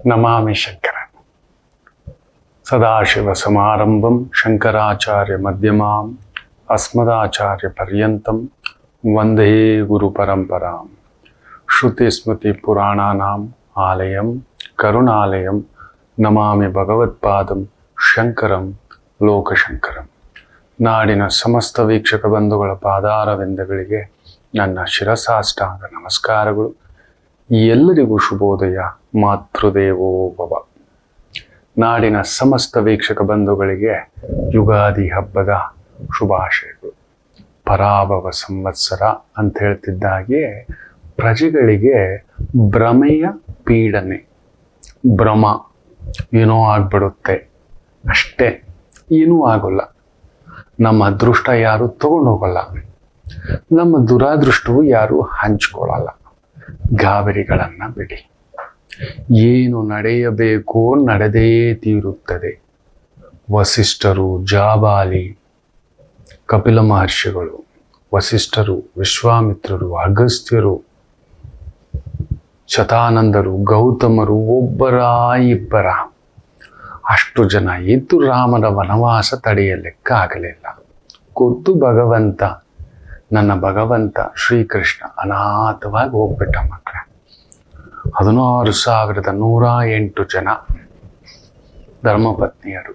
ನಮಾಮಿ ಶಂಕರ ಸದಾಶಿವಸಮಾರಂಭಂ ಶಂಕರಾಚಾರ್ಯ ಮಧ್ಯಮಾಂ ಅಸ್ಮದಾಚಾರ್ಯ ಪರ್ಯಂತಂ ವಂದೇ ಗುರು ಪರಂಪರಾಂ ಶ್ರುತಿಸ್ಮೃತಿ ಪುರಾಣಾನಾಂ ಆಲಯಂ ಕರುಣಾಲಯಂ ನಮಾಮಿ ಭಗವತ್ಪಾದಂ ಶಂಕರಂ ಲೋಕಶಂಕರಂ. ನಾಡಿನ ಸಮಸ್ತ ವೀಕ್ಷಕ ಬಂಧುಗಳ ಪಾದಾರವಿಂದಗಳಿಗೆ ನನ್ನ ಶಿರಸಾಷ್ಟಾಂಗ ನಮಸ್ಕಾರಗಳು. ಎಲ್ಲರಿಗೂ ಶುಭೋದಯ. ಮಾತೃದೇವೋ ಭವ. ನಾಡಿನ ಸಮಸ್ತ ವೀಕ್ಷಕ ಬಂಧುಗಳಿಗೆ ಯುಗಾದಿ ಹಬ್ಬದ ಶುಭಾಶಯಗಳು. ಪರಾಭವ ಸಂವತ್ಸರ ಅಂತ ಹೇಳ್ತಿದ್ದಾಗೆ ಪ್ರಜೆಗಳಿಗೆ ಭ್ರಮೆಯ ಪೀಡನೆ, ಭ್ರಮ ಏನೋ ಆಗ್ಬಿಡುತ್ತೆ ಅಷ್ಟೇ, ಏನೂ ಆಗೋಲ್ಲ. ನಮ್ಮ ಅದೃಷ್ಟ ಯಾರು ತಗೊಂಡೋಗಲ್ಲ, ನಮ್ಮ ದುರಾದೃಷ್ಟವು ಯಾರು ಹಂಚ್ಕೊಳ್ಳಲ್ಲ. ಗಾಬರಿಗಳನ್ನು ಬಿಡಿ. ಏನು ನಡೆಯಬೇಕೋ ನಡೆದೇ ತೀರುತ್ತದೆ. ವಸಿಷ್ಠರು, ಜಾಬಾಲಿ, ಕಪಿಲ ಮಹರ್ಷಿಗಳು, ವಸಿಷ್ಠರು, ವಿಶ್ವಾಮಿತ್ರರು, ಅಗಸ್ತ್ಯರು, ಶತಾನಂದರು, ಗೌತಮರು, ಒಬ್ಬರ ಇಬ್ಬರ ಅಷ್ಟು ಜನ ಇದ್ದು ರಾಮನ ವನವಾಸ ತಡೆಯಲಿಕ್ಕ ಆಗಲಿಲ್ಲ. ಖುದ್ದು ಭಗವಂತ, ನನ್ನ ಭಗವಂತ ಶ್ರೀಕೃಷ್ಣ ಅನಾಥವಾಗಿ ಹೋಗ್ಬಿಟ್ಟ ಮಕ್ಕಳ. 16,108 ಜನ ಧರ್ಮಪತ್ನಿಯರು,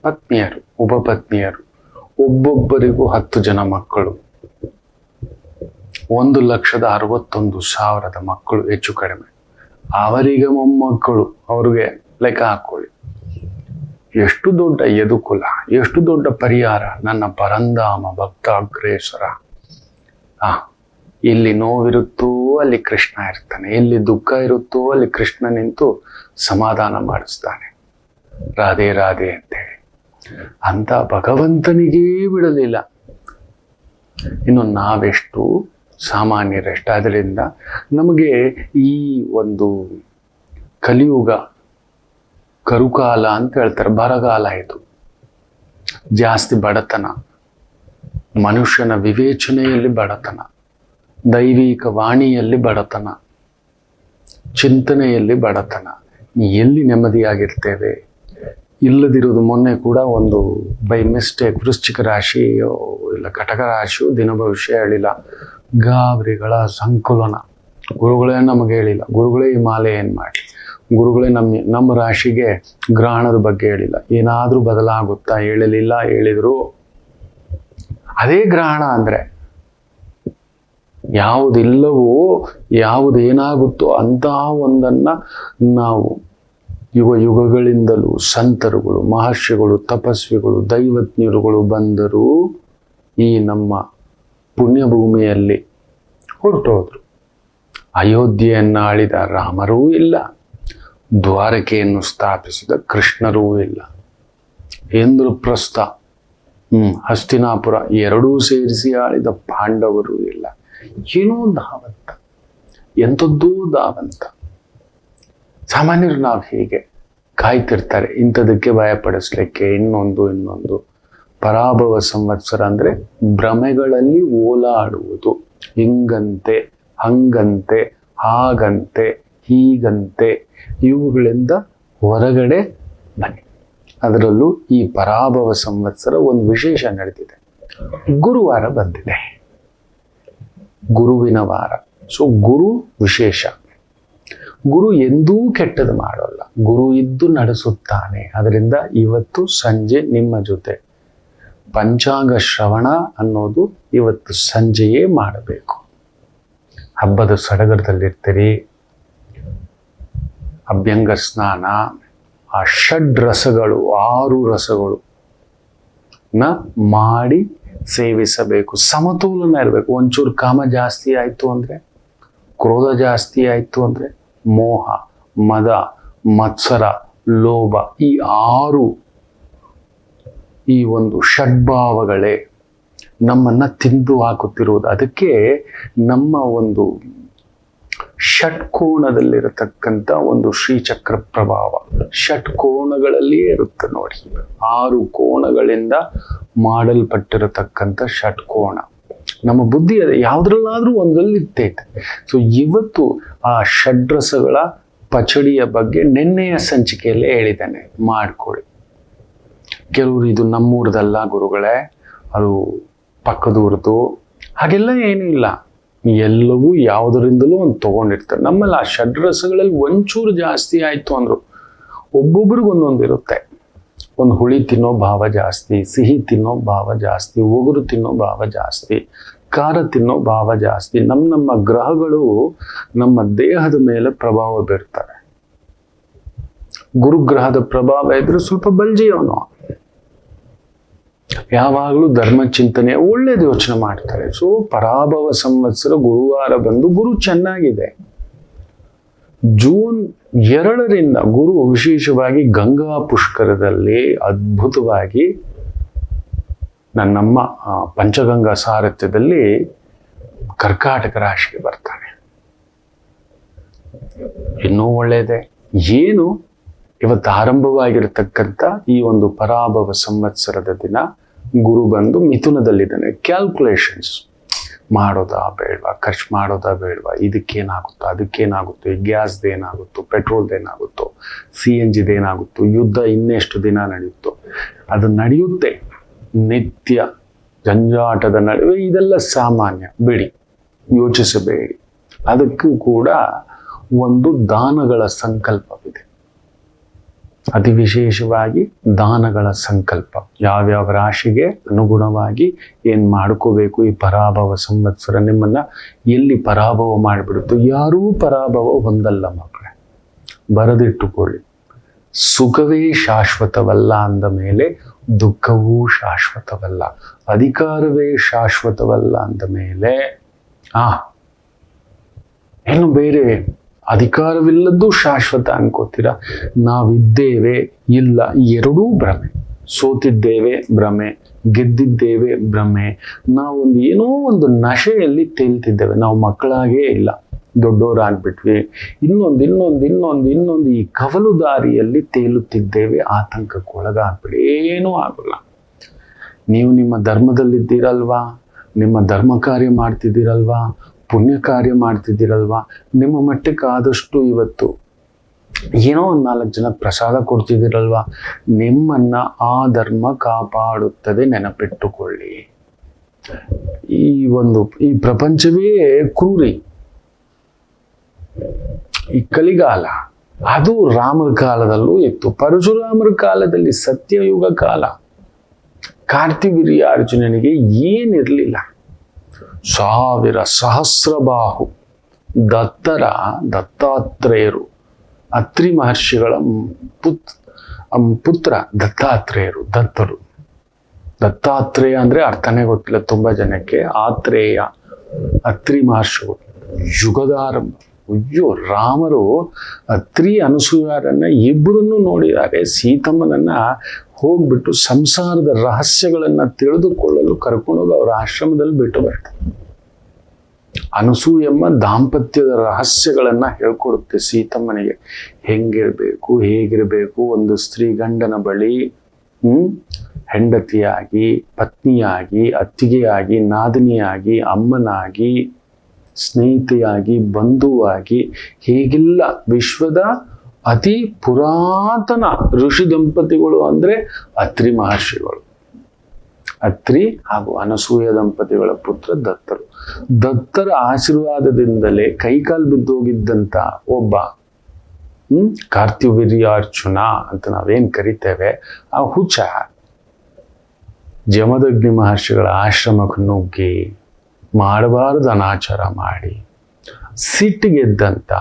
ಪತ್ನಿಯರು, ಉಪಪತ್ನಿಯರು, ಒಬ್ಬೊಬ್ಬರಿಗೂ 10 ಜನ ಮಕ್ಕಳು, 1,61,000 ಮಕ್ಕಳು ಹೆಚ್ಚು ಕಡಿಮೆ. ಅವರಿಗೆ ಮೊಮ್ಮಕ್ಕಳು, ಅವ್ರಿಗೆ ಲೆಕ್ಕ ಹಾಕೊಳ್ಳಿ. ಎಷ್ಟು ದೊಡ್ಡ ಯದುಕುಲ, ಎಷ್ಟು ದೊಡ್ಡ ಪರಿಹಾರ. ನನ್ನ ಪರಂಧಾಮ ಭಕ್ತ ಅಗ್ರೇಸರ. ಇಲ್ಲಿ ನೋವಿರುತ್ತೋ ಅಲ್ಲಿ ಕೃಷ್ಣ ಇರ್ತಾನೆ, ಎಲ್ಲಿ ದುಃಖ ಇರುತ್ತೋ ಅಲ್ಲಿ ಕೃಷ್ಣ ನಿಂತು ಸಮಾಧಾನ ಮಾಡಿಸ್ತಾನೆ. ರಾಧೆ ರಾಧೆ ಅಂತೇಳಿ ಅಂತ ಭಗವಂತನಿಗೇ ಬಿಡಲಿಲ್ಲ. ಇನ್ನು ನಾವೆಷ್ಟು ಸಾಮಾನ್ಯರೆಷ್ಟು. ಅದರಿಂದ ನಮಗೆ ಈ ಒಂದು ಕಲಿಯುಗ ಕರುಕಾಲ ಅಂತ ಹೇಳ್ತಾರೆ, ಬರಗಾಲ. ಇದು ಜಾಸ್ತಿ ಬಡತನ, ಮನುಷ್ಯನ ವಿವೇಚನೆಯಲ್ಲಿ ಬಡತನ, ದೈವಿಕ ವಾಣಿಯಲ್ಲಿ ಬಡತನ, ಚಿಂತನೆಯಲ್ಲಿ ಬಡತನ. ಎಲ್ಲಿ ನೆಮ್ಮದಿಯಾಗಿರ್ತೇವೆ? ಇಲ್ಲದಿರೋದು. ಮೊನ್ನೆ ಕೂಡ ಒಂದು ಬೈ ಮಿಸ್ಟೇಕ್ ವೃಶ್ಚಿಕ ರಾಶಿಯೋ ಇಲ್ಲ ಕಟಕ ರಾಶಿಯೋ ದಿನ ಭವಿಷ್ಯ ಹೇಳಿಲ್ಲ, ಗಾಬರಿಗಳ ಸಂಕಲನ. ಗುರುಗಳೇ ನಮಗೆ ಹೇಳಿಲ್ಲ, ಗುರುಗಳೇ ಈ ಮಾಲೆ ಏನು ಮಾಡಿ, ಗುರುಗಳೇ ನಮ್ಮ ರಾಶಿಗೆ ಗ್ರಹಣದ ಬಗ್ಗೆ ಹೇಳಿಲ್ಲ. ಏನಾದರೂ ಬದಲಾಗುತ್ತಾ? ಹೇಳಲಿಲ್ಲ. ಹೇಳಿದ್ರು ಅದೇ ಗ್ರಹಣ ಅಂದರೆ ಯಾವುದಿಲ್ಲವೋ, ಯಾವುದೇನಾಗುತ್ತೋ ಅಂತಹ ಒಂದನ್ನು ನಾವು ಯುಗಗಳಿಂದಲೂ ಸಂತರುಗಳು, ಮಹರ್ಷಿಗಳು, ತಪಸ್ವಿಗಳು, ದೈವಜ್ಞರುಗಳು ಬಂದರೂ ಈ ನಮ್ಮ ಪುಣ್ಯಭೂಮಿಯಲ್ಲಿ ಹೊರಟೋದ್ರು. ಅಯೋಧ್ಯೆಯನ್ನು ಆಳಿದ ರಾಮರೂ ಇಲ್ಲ, ದ್ವಾರಕೆಯನ್ನು ಸ್ಥಾಪಿಸಿದ ಕೃಷ್ಣರೂ ಇಲ್ಲ, ಇಂದ್ರಪ್ರಸ್ಥ, ಹಸ್ತಿನಾಪುರ ಎರಡೂ ಸೇರಿಸಿ ಆಳಿದ ಪಾಂಡವರು ಇಲ್ಲ. ಏನೋ ಧಾವಂತ, ಎಂಥದ್ದೋ ಧಾವಂತ. ಸಾಮಾನ್ಯರು ನಾವು ಹೀಗೆ ಕಾಯ್ತಿರ್ತಾರೆ ಇಂಥದಕ್ಕೆ ಭಯಪಡಿಸ್ಲಿಕ್ಕೆ. ಇನ್ನೊಂದು ಪರಾಭವ ಸಂವತ್ಸರ ಅಂದರೆ ಭ್ರಮೆಗಳಲ್ಲಿ ಓಲಾಡುವುದು. ಹಿಂಗಂತೆ, ಹಂಗಂತೆ, ಹಾಗಂತೆ, ಹೀಗಂತೆ, ಇವುಗಳಿಂದ ಹೊರಗಡೆ ಬನ್ನಿ. ಅದರಲ್ಲೂ ಈ ಪರಾಭವ ಸಂವತ್ಸರ ಒಂದು ವಿಶೇಷ ನಡೆದಿದೆ. ಗುರುವಾರ ಬಂದಿದೆ, ಗುರುವಿನ ವಾರ. ಸೊ ಗುರು ವಿಶೇಷ. ಗುರು ಎಂದೂ ಕೆಟ್ಟದ್ದು ಮಾಡೋಲ್ಲ, ಗುರು ಇದ್ದು ನಡೆಸುತ್ತಾನೆ. ಅದರಿಂದ ಇವತ್ತು ಸಂಜೆ ನಿಮ್ಮ ಜೊತೆ ಪಂಚಾಂಗ ಶ್ರವಣ ಅನ್ನೋದು ಇವತ್ತು ಸಂಜೆಯೇ ಮಾಡಬೇಕು. ಹಬ್ಬದ ಸಡಗರದಲ್ಲಿರ್ತೀರಿ. ಅಭ್ಯಂಗ ಸ್ನಾನ, ಆ 6 ರಸಗಳು 6 ರಸಗಳು ಮಾಡಿ ಸೇವಿಸಬೇಕು. ಸಮತೋಲನ ಇರಬೇಕು. ಒಂಚೂರು ಕಾಮ ಜಾಸ್ತಿ ಆಯಿತು ಅಂದರೆ, ಕ್ರೋಧ ಜಾಸ್ತಿ ಆಯಿತು ಅಂದರೆ, ಮೋಹ, ಮದ, ಮತ್ಸರ, ಲೋಭ, ಈ 6 ಈ ಒಂದು ಷಡ್ಭಾವಗಳೇ ನಮ್ಮನ್ನು ತಿಂದು ಹಾಕುತ್ತಿರುವುದು. ಅದಕ್ಕೆ ನಮ್ಮ ಒಂದು ಷಟ್ಕೋಣದಲ್ಲಿರತಕ್ಕಂಥ ಒಂದು ಶ್ರೀಚಕ್ರ ಪ್ರಭಾವ ಷಟ್ಕೋಣಗಳಲ್ಲಿಯೇ ಇರುತ್ತೆ ನೋಡಿ. 6 ಕೋಣಗಳಿಂದ ಮಾಡಲ್ಪಟ್ಟಿರತಕ್ಕಂಥ ಷಟ್ಕೋಣ. ನಮ್ಮ ಬುದ್ಧಿ ಯಾವುದ್ರಲ್ಲಾದ್ರೂ ಒಂದರಲ್ಲಿ ಇರ್ತೈತೆ. ಸೊ ಇವತ್ತು ಆ ಷಡ್ರಸಗಳ ಪಚಡಿಯ ಬಗ್ಗೆ ನಿನ್ನೆಯ ಸಂಚಿಕೆಯಲ್ಲೇ ಹೇಳಿದ್ದೇನೆ, ಮಾಡ್ಕೊಳ್ಳಿ. ಕೆಲವರು ಇದು ನಮ್ಮೂರದಲ್ಲ ಗುರುಗಳೇ, ಅದು ಪಕ್ಕದೂರದು, ಹಾಗೆಲ್ಲ ಏನೂ ಇಲ್ಲ. ಎಲ್ಲವೂ ಯಾವುದರಿಂದಲೂ ಒಂದು ತೊಗೊಂಡಿರ್ತಾರೆ. ನಮ್ಮಲ್ಲಿ ಆ ಷಡ್ರಸಗಳಲ್ಲಿ ಒಂಚೂರು ಜಾಸ್ತಿ ಆಯಿತು ಅಂದರು, ಒಬ್ಬೊಬ್ರಿಗೆ ಒಂದೊಂದಿರುತ್ತೆ. ಒಂದು ಹುಳಿ ತಿನ್ನೋ ಭಾವ ಜಾಸ್ತಿ, ಸಿಹಿ ತಿನ್ನೋ ಭಾವ ಜಾಸ್ತಿ, ಒಗರು ತಿನ್ನೋ ಭಾವ ಜಾಸ್ತಿ, ಖಾರ ತಿನ್ನೋ ಭಾವ ಜಾಸ್ತಿ. ನಮ್ಮ ಗ್ರಹಗಳು ನಮ್ಮ ದೇಹದ ಮೇಲೆ ಪ್ರಭಾವ ಬೀರ್ತಾರೆ. ಗುರುಗ್ರಹದ ಪ್ರಭಾವ ಇದ್ರೆ ಸ್ವಲ್ಪ ಬಲ್ಜಿಯವನು, ಯಾವಾಗಲೂ ಧರ್ಮ ಚಿಂತನೆ ಒಳ್ಳೇದು ಯೋಚನೆ ಮಾಡ್ತಾರೆ. ಸೊ ಪರಾಭವ ಸಂವತ್ಸರ ಗುರುವಾರ ಬಂದು ಗುರು ಚೆನ್ನಾಗಿದೆ. ಜೂನ್ 2ರಿಂದ ಗುರು ವಿಶೇಷವಾಗಿ ಗಂಗಾ ಪುಷ್ಕರದಲ್ಲಿ ಅದ್ಭುತವಾಗಿ ನನ್ನಮ್ಮ ಪಂಚಗಂಗಾ ಸಾರಥ್ಯದಲ್ಲಿ ಕರ್ಕಾಟಕ ರಾಶಿಗೆ ಬರ್ತಾನೆ. ಇನ್ನೂ ಒಳ್ಳೆಯದೇ. ಏನು ಇವತ್ತು ಆರಂಭವಾಗಿರತಕ್ಕಂಥ ಈ ಒಂದು ಪರಾಭವ ಸಂವತ್ಸರದ ದಿನ ಗುರು ಬಂದು ಮಿಥುನದಲ್ಲಿದ್ದಾನೆ. ಕ್ಯಾಲ್ಕುಲೇಷನ್ಸ್ ಮಾಡೋದಾ ಬೇಡವಾ, ಖರ್ಚು ಮಾಡೋದಾ ಬೇಡವಾ, ಇದಕ್ಕೇನಾಗುತ್ತೋ ಅದಕ್ಕೇನಾಗುತ್ತೋ, ಈ ಗ್ಯಾಸ್ದೇನಾಗುತ್ತೋ, ಪೆಟ್ರೋಲ್ದೇನಾಗುತ್ತೋ, CNGದೇನಾಗುತ್ತೋ, ಯುದ್ಧ ಇನ್ನೆಷ್ಟು ದಿನ ನಡೆಯುತ್ತೋ, ಅದು ನಡೆಯುತ್ತೆ. ನಿತ್ಯ ಜಂಜಾಟದ ನಡುವೆ ಇದೆಲ್ಲ ಸಾಮಾನ್ಯ, ಬಿಡಿ, ಯೋಚಿಸಬೇಡಿ. ಅದಕ್ಕೂ ಕೂಡ ಒಂದು ದಾನಗಳ ಸಂಕಲ್ಪವಿದೆ. ಅತಿ ವಿಶೇಷವಾಗಿ ದಾನಗಳ ಸಂಕಲ್ಪ ಯಾವ್ಯಾವ ರಾಶಿಗೆ ಅನುಗುಣವಾಗಿ ಏನು ಮಾಡ್ಕೋಬೇಕು. ಈ ಪರಾಭವ ಸಂವತ್ಸರ ನಿಮ್ಮನ್ನ ಎಲ್ಲಿ ಪರಾಭವ ಮಾಡಿಬಿಡುತ್ತೋ, ಯಾರೂ ಪರಾಭವ ಹೊಂದಲ್ಲ ಮಕ್ಕಳೇ, ಬರೆದಿಟ್ಟುಕೊಳ್ಳಿ. ಸುಖವೇ ಶಾಶ್ವತವಲ್ಲ ಅಂದ ಮೇಲೆ ದುಃಖವೂ ಶಾಶ್ವತವಲ್ಲ, ಅಧಿಕಾರವೇ ಶಾಶ್ವತವಲ್ಲ ಅಂದ ಮೇಲೆ ಏನು ಬೇರೆ ಅಧಿಕಾರವಿಲ್ಲದ್ದು ಶಾಶ್ವತ ಅನ್ಕೋತೀರ. ನಾವಿದ್ದೇವೆ ಇಲ್ಲ, ಎರಡೂ ಭ್ರಮೆ. ಸೋತಿದ್ದೇವೆ ಭ್ರಮೆ, ಗೆದ್ದಿದ್ದೇವೆ ಭ್ರಮೆ. ನಾವೊಂದು ಏನೋ ಒಂದು ನಶೆಯಲ್ಲಿ ತೇಲ್ತಿದ್ದೇವೆ. ನಾವು ಮಕ್ಕಳಾಗೇ ಇಲ್ಲ, ದೊಡ್ಡವರಾಗ್ಬಿಟ್ವಿ. ಇನ್ನೊಂದು ಈ ಕವಲು ದಾರಿಯಲ್ಲಿ ತೇಲುತ್ತಿದ್ದೇವೆ. ಆತಂಕಕ್ಕೊಳಗಾಗ್ಬಿಡಿ, ಏನೂ ಆಗಲ್ಲ. ನೀವು ನಿಮ್ಮ ಧರ್ಮದಲ್ಲಿದ್ದೀರಲ್ವಾ, ನಿಮ್ಮ ಧರ್ಮ ಕಾರ್ಯ ಮಾಡ್ತಿದ್ದೀರಲ್ವಾ, ಪುಣ್ಯ ಕಾರ್ಯ ಮಾಡ್ತಿದ್ದೀರಲ್ವಾ, ನಿಮ್ಮ ಮಟ್ಟಕ್ಕೆ ಆದಷ್ಟು ಇವತ್ತು ಏನೋ ಒಂದು 4 ಜನ ಪ್ರಸಾದ ಕೊಡ್ತಿದ್ದೀರಲ್ವಾ, ನಿಮ್ಮನ್ನ ಆ ಧರ್ಮ ಕಾಪಾಡುತ್ತದೆ, ನೆನಪಿಟ್ಟುಕೊಳ್ಳಿ. ಈ ಪ್ರಪಂಚವೇ ಕ್ರೂರಿ, ಈ ಕಲಿಗಾಲ ಅದು ರಾಮರ ಕಾಲದಲ್ಲೂ ಇತ್ತು, ಪರಶುರಾಮರ ಕಾಲದಲ್ಲಿ ಸತ್ಯಯುಗ ಕಾಲ. ಕಾರ್ತಿವೀರ್ಯಾರ್ಜುನನಿಗೆ ಏನಿರಲಿಲ್ಲ, 1000 ಸಹಸ್ರಬಾಹು ದತ್ತಾತ್ರೇಯರು, ಅತ್ರಿ ಮಹರ್ಷಿಗಳ ಪುತ್ರ ದತ್ತಾತ್ರೇಯರು, ದತ್ತರು. ದತ್ತಾತ್ರೇಯ ಅಂದ್ರೆ ಅರ್ಥನೇ ಗೊತ್ತಿಲ್ಲ ತುಂಬಾ ಜನಕ್ಕೆ. ಆತ್ರೇಯ, ಅತ್ರಿ ಮಹರ್ಷಿಗಳು, ಯುಗದಾರಂಭ. ಅಯ್ಯೋ, ರಾಮರು ಅತ್ರಿ ಅನಸೂಯರನ್ನ ಇಬ್ಬರನ್ನು ನೋಡಿದ್ದಾರೆ. ಸೀತಮ್ಮನನ್ನ ಹೋಗ್ಬಿಟ್ಟು ಸಂಸಾರದ ರಹಸ್ಯಗಳನ್ನ ತಿಳಿದುಕೊಳ್ಳಲು ಕರ್ಕೊಂಡೋಗಿ ಅವರ ಆಶ್ರಮದಲ್ಲಿ ಬಿಟ್ಟು ಬರ್ತಾರೆ. ಅನಸೂಯಮ್ಮ ದಾಂಪತ್ಯದ ರಹಸ್ಯಗಳನ್ನ ಹೇಳ್ಕೊಡುತ್ತೆ ಸೀತಮ್ಮನಿಗೆ. ಹೆಂಗಿರ್ಬೇಕು, ಹೇಗಿರ್ಬೇಕು, ಒಂದು ಸ್ತ್ರೀ ಗಂಡನ ಬಳಿ ಹೆಂಡತಿಯಾಗಿ, ಪತ್ನಿಯಾಗಿ, ಅತ್ತಿಗೆಯಾಗಿ, ನಾದಿನಿಯಾಗಿ, ಅಮ್ಮನಾಗಿ, ಸ್ನೇಹಿತೆಯಾಗಿ, ಬಂಧುವಾಗಿ, ಹೇಗಿಲ್ಲ. ವಿಶ್ವದ ಅತಿ ಪುರಾತನ ಋಷಿ ದಂಪತಿಗಳು ಅಂದ್ರೆ ಅತ್ರಿ ಮಹರ್ಷಿಗಳು. ಅತ್ರಿ ಹಾಗೂ ಅನಸೂಯ ದಂಪತಿಗಳ ಪುತ್ರ ದತ್ತರು. ದತ್ತರ ಆಶೀರ್ವಾದದಿಂದಲೇ ಕೈಕಾಲು ಬಿದ್ದೋಗಿದ್ದಂತ ಒಬ್ಬ ಕಾರ್ತಿವೀರ್ಯಾರ್ಜುನ ಅಂತ ನಾವೇನ್ ಕರಿತೇವೆ, ಆ ಹುಚ್ಚ ಜಮದಗ್ನಿ ಮಹರ್ಷಿಗಳ ಆಶ್ರಮಕ್ಕೆ ನುಗ್ಗಿ ಮಾಡಬಾರದು ಅನಾಚಾರ ಮಾಡಿ ಸಿಟ್ಟಿಗೆದ್ದಂತ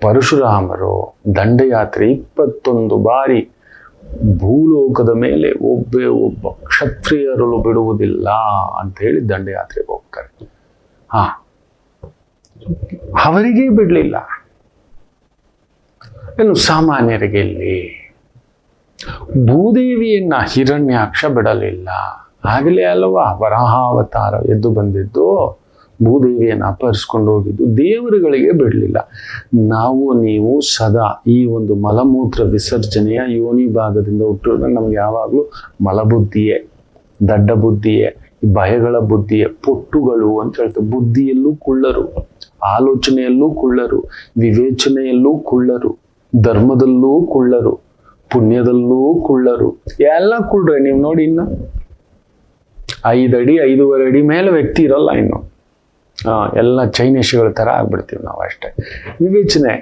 ಪರಶುರಾಮರು ದಂಡಯಾತ್ರೆ 21 ಬಾರಿ ಭೂಲೋಕದ ಮೇಲೆ ಒಬ್ಬ ಕ್ಷತ್ರಿಯರಲು ಬಿಡುವುದಿಲ್ಲ ಅಂತ ಹೇಳಿ ದಂಡಯಾತ್ರೆಗೆ ಹೋಗ್ತಾರೆ. ಅವರಿಗೆ ಬಿಡ್ಲಿಲ್ಲ, ಇನ್ನು ಸಾಮಾನ್ಯರಿಗೆ ಇಲ್ಲಿ ಭೂದೇವಿಯನ್ನ ಹಿರಣ್ಯಾಕ್ಷ ಬಿಡಲಿಲ್ಲ. ಆಗಲೇ ಅಲ್ವಾ ವರಾಹಾವತಾರ ಎದ್ದು ಬಂದಿದ್ದು, ಭೂದೇವಿಯನ್ನು ಅಪಹರಿಸ್ಕೊಂಡು ಹೋಗಿದ್ದು. ದೇವರುಗಳಿಗೆ ಬಿಡಲಿಲ್ಲ. ನಾವು ನೀವು ಸದಾ ಈ ಒಂದು ಮಲಮೂತ್ರ ವಿಸರ್ಜನೆಯ ಯೋನಿ ಭಾಗದಿಂದ ಹುಟ್ಟಿದ್ರೆ ನಮ್ಗೆ ಯಾವಾಗಲೂ ಮಲಬುದ್ಧಿಯೇ, ದಡ್ಡ ಬುದ್ಧಿಯೇ, ಭಯಗಳ ಬುದ್ಧಿಯೇ, ಪೊಟ್ಟುಗಳು ಅಂತ ಹೇಳ್ತಾರೆ. ಬುದ್ಧಿಯಲ್ಲೂ ಕುಳ್ಳರು, ಆಲೋಚನೆಯಲ್ಲೂ ಕುಳ್ಳರು, ವಿವೇಚನೆಯಲ್ಲೂ ಕುಳ್ಳರು, ಧರ್ಮದಲ್ಲೂ ಕುಳ್ಳರು, ಪುಣ್ಯದಲ್ಲೂ ಕುಳ್ಳರು, ಎಲ್ಲ ಕುಳ್ರೆ. ನೀವು ನೋಡಿ, ಇನ್ನು 5 ಅಡಿ 5.5 ಅಡಿ ಮೇಲೆ ವ್ಯಕ್ತಿ ಇರಲ್ಲ ಇನ್ನು. ಎಲ್ಲ ಚೈನೀಸ್ಗಳ ಥರ ಆಗ್ಬಿಡ್ತೀವಿ ನಾವು ಅಷ್ಟೇ. ವಿವೇಚನೆ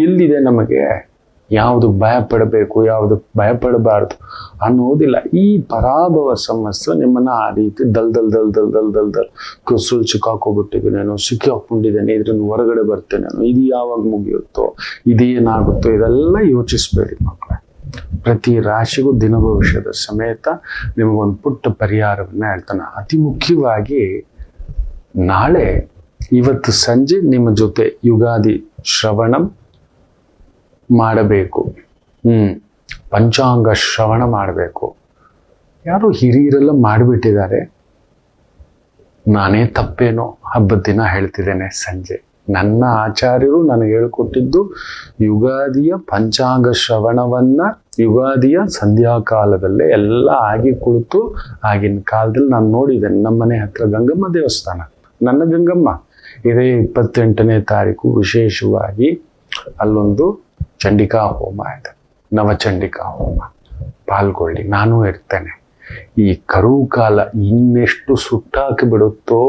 ಎಲ್ಲಿದೆ ನಮಗೆ? ಯಾವುದು ಭಯಪಡಬೇಕು, ಯಾವುದು ಭಯಪಡಬಾರ್ದು ಅನ್ನೋದಿಲ್ಲ. ಈ ಪರಾಭವ ಸಮಸ್ಯೆ ನಿಮ್ಮನ್ನ ಆ ರೀತಿ ದಲ್ ಕುಸುಳು ಸಿಕ್ಕಾಕೋಬಿಟ್ಟಿದ್ದೀನೇನೋ, ಸಿಕ್ಕಿ ಹಾಕೊಂಡಿದ್ದೇನೆ, ಇದರಿಂದ ಹೊರಗಡೆ ಬರ್ತೇನೇನೋ, ಇದು ಯಾವಾಗ ಮುಗಿಯುತ್ತೋ, ಇದೇನಾಗುತ್ತೋ, ಇದೆಲ್ಲ ಯೋಚಿಸ್ಬೇಡಿ ಮಕ್ಕಳೇ. ಪ್ರತಿ ರಾಶಿಗೂ ದಿನ ಭವಿಷ್ಯದ ಸಮೇತ ನಿಮಗೊಂದು ಪುಟ್ಟ ಪರಿಹಾರವನ್ನ ಹೇಳ್ತಾನೆ. ಅತಿ ಮುಖ್ಯವಾಗಿ ನಾಳೆ ಇವತ್ತು ಸಂಜೆ ನಿಮ್ಮ ಜೊತೆ ಯುಗಾದಿ ಶ್ರವಣ ಮಾಡಬೇಕು. ಪಂಚಾಂಗ ಶ್ರವಣ ಮಾಡಬೇಕು. ಯಾರು ಹಿರಿಯರೆಲ್ಲ ಮಾಡಿಬಿಟ್ಟಿದ್ದಾರೆ, ನಾನೇ ತಪ್ಪೇನೋ ಹಬ್ಬದ ದಿನ ಹೇಳ್ತಿದ್ದೇನೆ ಸಂಜೆ. ನನ್ನ ಆಚಾರ್ಯರು ನನಗೆ ಹೇಳ್ಕೊಟ್ಟಿದ್ದು ಯುಗಾದಿಯ ಪಂಚಾಂಗ ಶ್ರವಣವನ್ನ ಯುಗಾದಿಯ ಸಂಧ್ಯಾಕಾಲದಲ್ಲೇ ಎಲ್ಲ ಆಗಿ ಕುಳಿತು, ಆಗಿನ ಕಾಲದಲ್ಲಿ ನಾನು ನೋಡಿದ್ದೇನೆ. ನಮ್ಮನೆ ಹತ್ರ ಗಂಗಮ್ಮ ದೇವಸ್ಥಾನ, ನನ್ನ ಗಂಗಮ್ಮ ಇದೇ 28ನೇ ತಾರೀಕು ವಿಶೇಷವಾಗಿ ಅಲ್ಲೊಂದು ಚಂಡಿಕಾ ಹೋಮ ಇದೆ, ನವಚಂಡಿಕಾ ಹೋಮ. ಪಾಲ್ಗೊಳ್ಳಿ, ನಾನು ಇರ್ತೇನೆ. ಈ ಕರು ಕಾಲ ಇನ್ನೆಷ್ಟು ಸುಟ್ಟಾಕಿ ಬಿಡುತ್ತೋ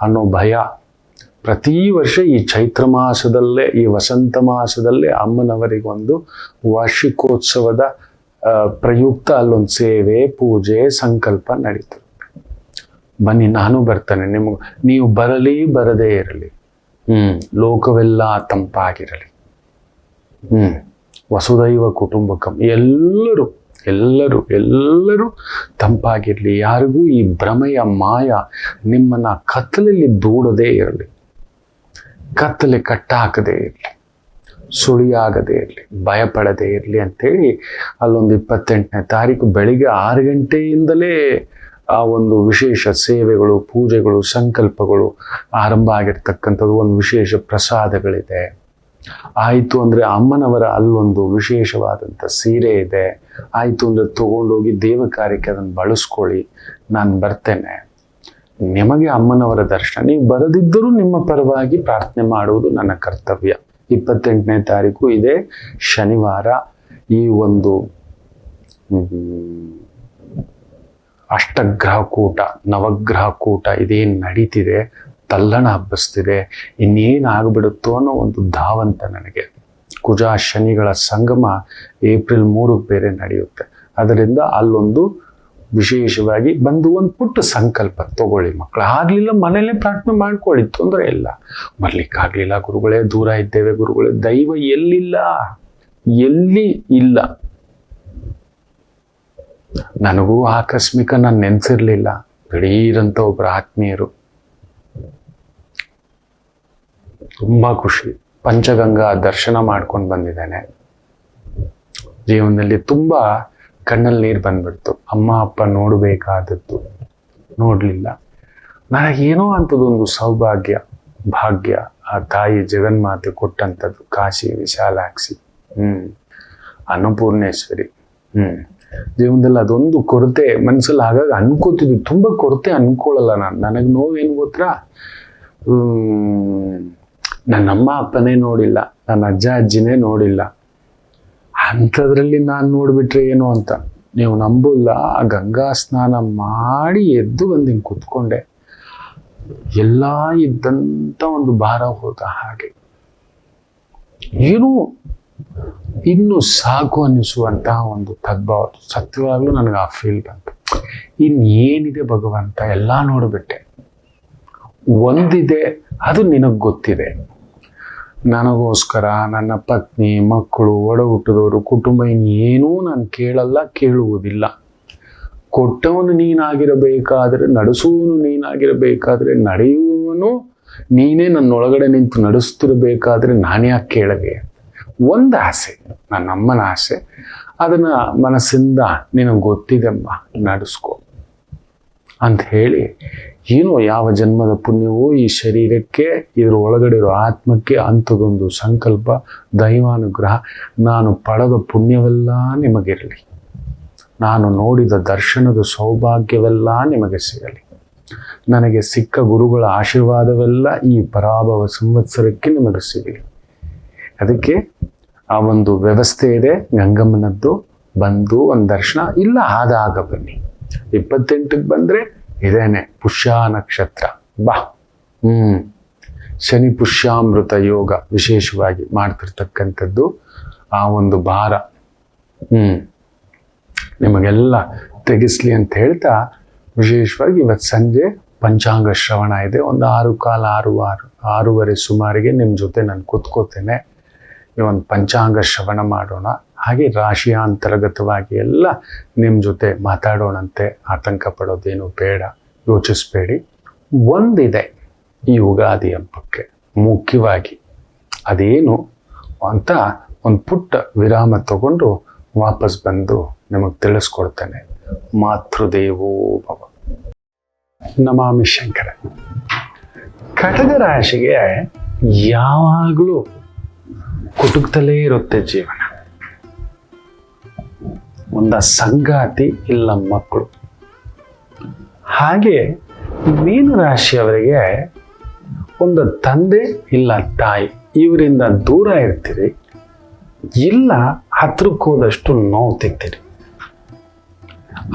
ಅನ್ನೋ ಭಯ. ಪ್ರತಿ ವರ್ಷ ಈ ಚೈತ್ರ ಮಾಸದಲ್ಲೇ, ಈ ವಸಂತ ಮಾಸದಲ್ಲೇ ಅಮ್ಮನವರಿಗೊಂದು ವಾರ್ಷಿಕೋತ್ಸವದ ಪ್ರಯುಕ್ತ ಅಲ್ಲೊಂದು ಸೇವೆ, ಪೂಜೆ, ಸಂಕಲ್ಪ ನಡೀತದೆ. ಬನ್ನಿ, ನಾನು ಬರ್ತೇನೆ. ನೀವು ಬರಲಿ ಬರದೇ ಇರಲಿ, ಲೋಕವೆಲ್ಲ ತಂಪಾಗಿರಲಿ. ವಸುದೈವ ಕುಟುಂಬಕಂ, ಎಲ್ಲರೂ ಎಲ್ಲರೂ ಎಲ್ಲರೂ ತಂಪಾಗಿರಲಿ. ಯಾರಿಗೂ ಈ ಭ್ರಮೆಯ ಮಾಯ ನಿಮ್ಮನ್ನ ಕತ್ತಲಲ್ಲಿ ದೂಡದೇ ಇರಲಿ, ಕತ್ತಲೆ ಕಟ್ಟಾಕದೇ ಇರಲಿ, ಸುಳಿಯಾಗದೇ ಇರಲಿ, ಭಯಪಡದೇ ಇರಲಿ ಅಂತೇಳಿ ಅಲ್ಲೊಂದು 28ನೇ ತಾರೀಕು ಬೆಳಿಗ್ಗೆ 6 ಗಂಟೆಯಿಂದಲೇ ಆ ಒಂದು ವಿಶೇಷ ಸೇವೆಗಳು, ಪೂಜೆಗಳು, ಸಂಕಲ್ಪಗಳು ಆರಂಭ ಆಗಿರ್ತಕ್ಕಂಥದ್ದು. ಒಂದು ವಿಶೇಷ ಪ್ರಸಾದಗಳಿದೆ. ಆಯಿತು ಅಂದರೆ ಅಮ್ಮನವರ ಅಲ್ಲೊಂದು ವಿಶೇಷವಾದಂಥ ಸೀರೆ ಇದೆ. ಆಯಿತು ಅಂದರೆ ತಗೊಂಡೋಗಿ ದೇವ ಕಾರ್ಯಕ್ಕೆ ಅದನ್ನು ಬಳಸ್ಕೊಳ್ಳಿ. ನಾನು ಬರ್ತೇನೆ. ನಿಮಗೆ ಅಮ್ಮನವರ ದರ್ಶನ, ನೀವು ಬರದಿದ್ದರೂ ನಿಮ್ಮ ಪರವಾಗಿ ಪ್ರಾರ್ಥನೆ ಮಾಡುವುದು ನನ್ನ ಕರ್ತವ್ಯ. 28ನೇ ತಾರೀಕು ಇದೆ ಶನಿವಾರ. ಈ ಒಂದು ಅಷ್ಟಗ್ರಹ ಕೂಟ, ನವಗ್ರಹ ಕೂಟ ಇದೇನು ನಡೀತಿದೆ, ತಲ್ಲಣ ಹಬ್ಬಿಸ್ತಿದೆ, ಇನ್ನೇನಾಗ್ಬಿಡುತ್ತೋ ಅನ್ನೋ ಒಂದು ಧಾವಂತ ನನಗೆ. ಕುಜ ಶನಿಗಳ ಸಂಗಮ ಏಪ್ರಿಲ್ 3 ಬೇರೆ ನಡೆಯುತ್ತೆ. ಅದರಿಂದ ಅಲ್ಲೊಂದು ವಿಶೇಷವಾಗಿ ಬಂದು ಒಂದು ಪುಟ್ಟ ಸಂಕಲ್ಪ ತಗೊಳ್ಳಿ ಮಕ್ಕಳು. ಆಗ್ಲಿಲ್ಲ ಮನೇಲೆ ಪ್ರಾರ್ಥನೆ ಮಾಡ್ಕೊಳ್ಳಿ, ತೊಂದರೆ ಇಲ್ಲ. ಬರ್ಲಿಕ್ಕಾಗ್ಲಿಲ್ಲ ಗುರುಗಳೇ, ದೂರ ಇದ್ದೇವೆ ಗುರುಗಳೇ, ದೈವ ಎಲ್ಲಿಲ್ಲ, ಎಲ್ಲಿ ಇಲ್ಲ. ನನಗೂ ಆಕಸ್ಮಿಕ ನಾನು ನೆನ್ಸಿರ್ಲಿಲ್ಲ. ದಿಢೀರಂತ ಒಬ್ಬರು ಆತ್ಮೀಯರು, ತುಂಬಾ ಖುಷಿ. ಪಂಚಗಂಗಾ ದರ್ಶನ ಮಾಡ್ಕೊಂಡು ಬಂದಿದ್ದೇನೆ. ಜೀವನದಲ್ಲಿ ತುಂಬಾ ಕಣ್ಣಲ್ಲಿ ನೀರು ಬಂದ್ಬಿಡ್ತು. ಅಮ್ಮ ಅಪ್ಪ ನೋಡಬೇಕಾದದ್ದು ನೋಡ್ಲಿಲ್ಲ. ನನಗೇನೋ ಅಂಥದ್ದೊಂದು ಸೌಭಾಗ್ಯ, ಭಾಗ್ಯ ಆ ತಾಯಿ ಜಗನ್ಮಾತೆ ಕೊಟ್ಟಂಥದ್ದು. ಕಾಶಿ ವಿಶಾಲಾಕ್ಷಿ, ಅನ್ನಪೂರ್ಣೇಶ್ವರಿ. ಜೀವನದಲ್ಲಿ ಅದೊಂದು ಕೊರತೆ ಮನಸ್ಸಲ್ಲಿ ಆಗಾಗ ಅನ್ಕೋತಿದ್ವಿ. ತುಂಬಾ ಕೊರತೆ ಅನ್ಕೊಳ್ಳಲ್ಲ ನಾನು. ನನಗೆ ನೋವೇನು ಗೊತ್ತಾ, ನನ್ನ ಅಮ್ಮ ಅಪ್ಪನೇ ನೋಡಿಲ್ಲ, ನನ್ನ ಅಜ್ಜ ಅಜ್ಜಿನೇ ನೋಡಿಲ್ಲ. ಅಂಥದ್ರಲ್ಲಿ ನಾನು ನೋಡ್ಬಿಟ್ರೆ ಏನು ಅಂತ ನೀವು ನಂಬಲ್ಲ. ಗಂಗಾ ಸ್ನಾನ ಮಾಡಿ ಎದ್ದು ಬಂದು ಹಿಂಗೆ ಕೂತ್ಕೊಂಡೆ. ಎಲ್ಲ ಇದ್ದಂಥ ಒಂದು ಭಾರ ಹೋದ ಹಾಗೆ, ಏನು ಇನ್ನು ಸಾಕು ಅನ್ನಿಸುವಂತಹ ಒಂದು ತದ್ಭಾವ. ಸತ್ಯವಾಗ್ಲೂ ನನಗೆ ಆ ಫೀಲ್ ಬಂತು. ಇನ್ನೇನಿದೆ ಭಗವಂತ, ಎಲ್ಲ ನೋಡ್ಬಿಟ್ಟೆ. ಒಂದಿದೆ, ಅದು ನಿನಗೆ ಗೊತ್ತಿದೆ. ನನಗೋಸ್ಕರ ನನ್ನ ಪತ್ನಿ, ಮಕ್ಕಳು, ಒಡ ಹುಟ್ಟಿದವರು, ಕುಟುಂಬ ಇನ್ನೇನೂ ನಾನು ಕೇಳಲ್ಲ, ಕೇಳುವುದಿಲ್ಲ. ಕೊಟ್ಟವನು ನೀನಾಗಿರಬೇಕಾದ್ರೆ, ನಡೆಸುವವನು ನೀನಾಗಿರಬೇಕಾದ್ರೆ, ನಡೆಯುವವನು ನೀನೇ ನನ್ನೊಳಗಡೆ ನಿಂತು ನಡೆಸ್ತಿರಬೇಕಾದ್ರೆ ನಾನ್ಯಾಕೆ ಕೇಳಗೆ? ಒಂದು ಆಸೆ, ನನ್ನ ಅಮ್ಮನ ಆಸೆ. ಅದನ್ನ ಮನಸ್ಸಿಂದ ನಿನಗೆ ಗೊತ್ತಿದೆಮ್ಮ, ನಡೆಸ್ಕೊ ಅಂತ ಹೇಳಿ, ಏನೋ ಯಾವ ಜನ್ಮದ ಪುಣ್ಯವೋ ಈ ಶರೀರಕ್ಕೆ, ಇದ್ರ ಒಳಗಡೆ ಇರೋ ಆತ್ಮಕ್ಕೆ ಅಂಥದ್ದೊಂದು ಸಂಕಲ್ಪ, ದೈವಾನುಗ್ರಹ. ನಾನು ಪಡೆದ ಪುಣ್ಯವೆಲ್ಲ ನಿಮಗಿರಲಿ, ನಾನು ನೋಡಿದ ದರ್ಶನದ ಸೌಭಾಗ್ಯವೆಲ್ಲ ನಿಮಗೆ ಸಿಗಲಿ. ನನಗೆ ಸಿಕ್ಕ ಗುರುಗಳ ಆಶೀರ್ವಾದವೆಲ್ಲ ಈ ಪರಾಭವ ಸಂವತ್ಸರಕ್ಕೆ ನಿಮಗೆ ಸಿಗಲಿ. ಅದಕ್ಕೆ ಆ ಒಂದು ವ್ಯವಸ್ಥೆ ಇದೆ ಗಂಗಮ್ಮನದ್ದು. ಬಂದು ಒಂದು ದರ್ಶನ ಇಲ್ಲ ಆದಾಗ ಬನ್ನಿ. 28ಕ್ಕೆ ಬಂದರೆ ಇದೇನೆ ಪುಷ್ಯ ನಕ್ಷತ್ರ. ಬಾ. ಶನಿ ಪುಷ್ಯಾಮೃತ ಯೋಗ ವಿಶೇಷವಾಗಿ ಮಾಡ್ತಿರ್ತಕ್ಕಂಥದ್ದು ಆ ಒಂದು ಭಾರ ನಿಮಗೆಲ್ಲ ತೆಗಿಸ್ಲಿ ಅಂತ ಹೇಳ್ತಾ, ವಿಶೇಷವಾಗಿ ಇವತ್ತು ಸಂಜೆ ಪಂಚಾಂಗ ಶ್ರವಣ ಇದೆ. ಒಂದು 6:15 ಸುಮಾರಿಗೆ ನಿಮ್ಮ ಜೊತೆ ನಾನು ಕೂತ್ಕೋತೇನೆ. ಈ ಒಂದು ಪಂಚಾಂಗ ಶ್ರವಣ ಮಾಡೋಣ. ಹಾಗೆ ರಾಶಿಯಾಂತರ್ಗತವಾಗಿ ಎಲ್ಲ ನಿಮ್ಮ ಜೊತೆ ಮಾತಾಡೋಣಂತೆ. ಆತಂಕ ಪಡೋದೇನು ಬೇಡ, ಯೋಚಿಸ್ಬೇಡಿ. ಒಂದಿದೆ ಈ ಯುಗಾದಿ ಹಬ್ಬಕ್ಕೆ ಮುಖ್ಯವಾಗಿ, ಅದೇನು ಅಂತ ಒಂದು ಪುಟ್ಟ ವಿರಾಮ ತಗೊಂಡು ವಾಪಸ್ ಬಂದು ನಿಮಗೆ ತಿಳಿಸ್ಕೊಡ್ತೇನೆ. ಮಾತೃದೇವೋ ಭವ. ನಮಾಮಿ ಶಂಕರ. ಕಟಕ ರಾಶಿಗೆ ಯಾವಾಗಲೂ ಕುಟುಕ್ತಲೇ ಇರುತ್ತೆ ಜೀವನ. ಒಂದ ಸಂಗಾತಿ ಇಲ್ಲ ಮಕ್ಕಳು. ಹಾಗೆ ಮೀನ ರಾಶಿಯವರಿಗೆ ಒಂದು ತಂದೆ ಇಲ್ಲ ತಾಯಿ, ಇವರಿಂದ ದೂರ ಇರ್ತೀರಿ, ಇಲ್ಲ ಹತ್ರಕ್ಕೆ ಹೋದಷ್ಟು ನೋವು ತಿಂತೀರಿ.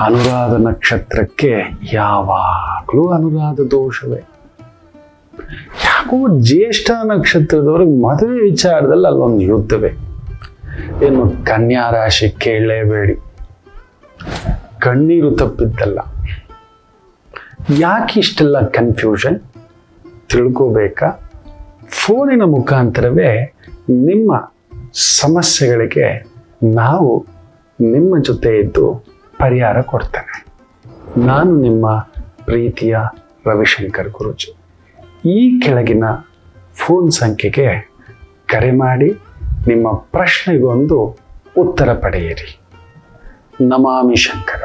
ಅನುರಾಧ ನಕ್ಷತ್ರಕ್ಕೆ ಯಾವಾಗಲೂ ಅನುರಾಧ ದೋಷವೇ. ಯಾಕೋ ಜ್ಯೇಷ್ಠ ನಕ್ಷತ್ರದವ್ರಿಗೆ ಮದುವೆ ವಿಚಾರದಲ್ಲಿ ಅಲ್ಲೊಂದು ಯುದ್ಧವೇ. ಏನು ಕನ್ಯಾ ರಾಶಿ ಕೇಳಲೇಬೇಡಿ, ಕಣ್ಣೀರು ತಪ್ಪಿದ್ದಲ್ಲ. ಯಾಕೆ ಇಷ್ಟೆಲ್ಲ ಕನ್ಫ್ಯೂಷನ್ ತಿಳ್ಕೋಬೇಕಾ? ಫೋನಿನ ಮುಖಾಂತರವೇ ನಿಮ್ಮ ಸಮಸ್ಯೆಗಳಿಗೆ ನಾವು ನಿಮ್ಮ ಜೊತೆ ಇದ್ದು ಪರಿಹಾರ ಕೊಡ್ತೇನೆ. ನಾನು ನಿಮ್ಮ ಪ್ರೀತಿಯ ರವಿಶಂಕರ್ ಗುರೂಜಿ. ಈ ಕೆಳಗಿನ ಫೋನ್ ಸಂಖ್ಯೆಗೆ ಕರೆ ಮಾಡಿ ನಿಮ್ಮ ಪ್ರಶ್ನೆಗೊಂದು ಉತ್ತರ ಪಡೆಯಿರಿ. ನಮಾಮಿ ಶಂಕರ.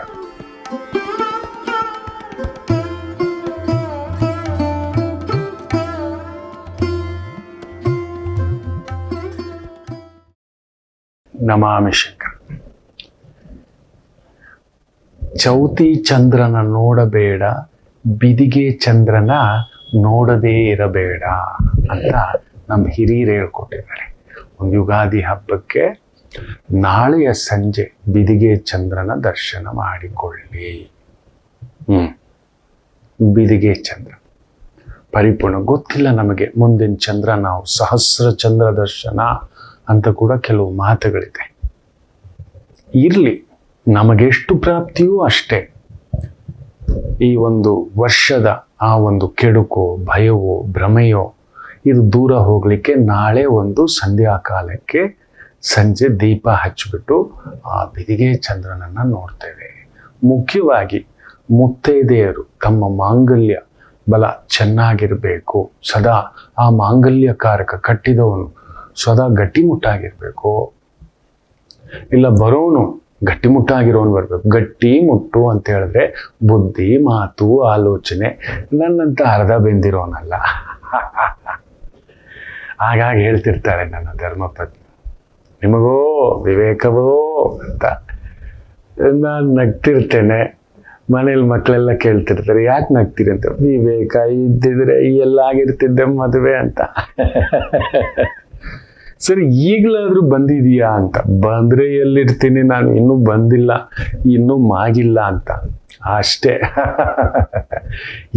ನಮಾಮಿ ಶಂಕರ. ಚೌತಿ ಚಂದ್ರನ ನೋಡಬೇಡ, ಬಿದಿಗೆ ಚಂದ್ರನ ನೋಡದೇ ಇರಬೇಡ ಅಂತ ನಮ್ಮ ಹಿರಿಯರು ಹೇಳ್ಕೊಟ್ಟಿದ್ದಾರೆ. ಒಂದು ಯುಗಾದಿ ಹಬ್ಬಕ್ಕೆ ನಾಳೆಯ ಸಂಜೆ ಬಿದಿಗೆ ಚಂದ್ರನ ದರ್ಶನ ಮಾಡಿಕೊಳ್ಳಿ. ಬಿದಿಗೆ ಚಂದ್ರ ಪರಿಪೂರ್ಣ ಗೊತ್ತಿಲ್ಲ ನಮಗೆ. ಮುಂದಿನ ಚಂದ್ರ ನಾವು ಸಹಸ್ರ ಚಂದ್ರ ದರ್ಶನ ಅಂತ ಕೂಡ ಕೆಲವು ಮಾತುಗಳಿದೆ. ಇರಲಿ, ನಮಗೆಷ್ಟು ಪ್ರಾಪ್ತಿಯೂ ಅಷ್ಟೇ. ಈ ಒಂದು ವರ್ಷದ ಆ ಒಂದು ಕೆಡುಕೋ ಭಯವೋ ಭ್ರಮೆಯೋ ಇದು ದೂರ ಹೋಗಲಿಕ್ಕೆ ನಾಳೆ ಒಂದು ಸಂಧ್ಯಾ ಕಾಲಕ್ಕೆ ಸಂಜೆ ದೀಪ ಹಚ್ಚಿಬಿಟ್ಟು ಆ ಬಿದಿಗೆ ಚಂದ್ರನನ್ನು ನೋಡ್ತೇವೆ. ಮುಖ್ಯವಾಗಿ ಮುತ್ತೈದೆಯರು ತಮ್ಮ ಮಾಂಗಲ್ಯ ಬಲ ಚೆನ್ನಾಗಿರಬೇಕು. ಸದಾ ಆ ಮಾಂಗಲ್ಯಕಾರಕ ಕಟ್ಟಿದವನು ಸದಾ ಗಟ್ಟಿಮುಟ್ಟಾಗಿರ್ಬೇಕು. ಇಲ್ಲ ಬರೋನು ಗಟ್ಟಿಮುಟ್ಟಾಗಿರೋನು ಬರ್ಬೇಕು. ಗಟ್ಟಿ ಮುಟ್ಟು ಅಂತ ಹೇಳಿದ್ರೆ ಬುದ್ಧಿ ಮಾತು ಆಲೋಚನೆ ನನ್ನಂತ ಅರ್ಧ ಬೆಂದಿರೋನಲ್ಲ. ಹಾಗಾಗಿ ಹೇಳ್ತಿರ್ತಾರೆ ನನ್ನ ಧರ್ಮಪತ್ನಿ, ನಿಮಗೋ ವಿವೇಕವೋ ಅಂತ. ನಾನು ನಗ್ತಿರ್ತೇನೆ. ಮನೇಲಿ ಮಕ್ಕಳೆಲ್ಲ ಕೇಳ್ತಿರ್ತಾರೆ, ಯಾಕೆ ನಗ್ತೀರಿ ಅಂತ. ವಿವೇಕ ಇದ್ದಿದ್ರೆ ಎಲ್ಲ ಆಗಿರ್ತಿದ್ದೆ ಮದುವೆ ಅಂತ. ಸರಿ, ಈಗಲಾದ್ರೂ ಬಂದಿದೀಯಾ ಅಂತ. ಬಂದ್ರೆ ಎಲ್ಲಿರ್ತೀನಿ ನಾನು, ಇನ್ನೂ ಬಂದಿಲ್ಲ, ಇನ್ನೂ ಮಾಗಿಲ್ಲ ಅಂತ ಅಷ್ಟೇ.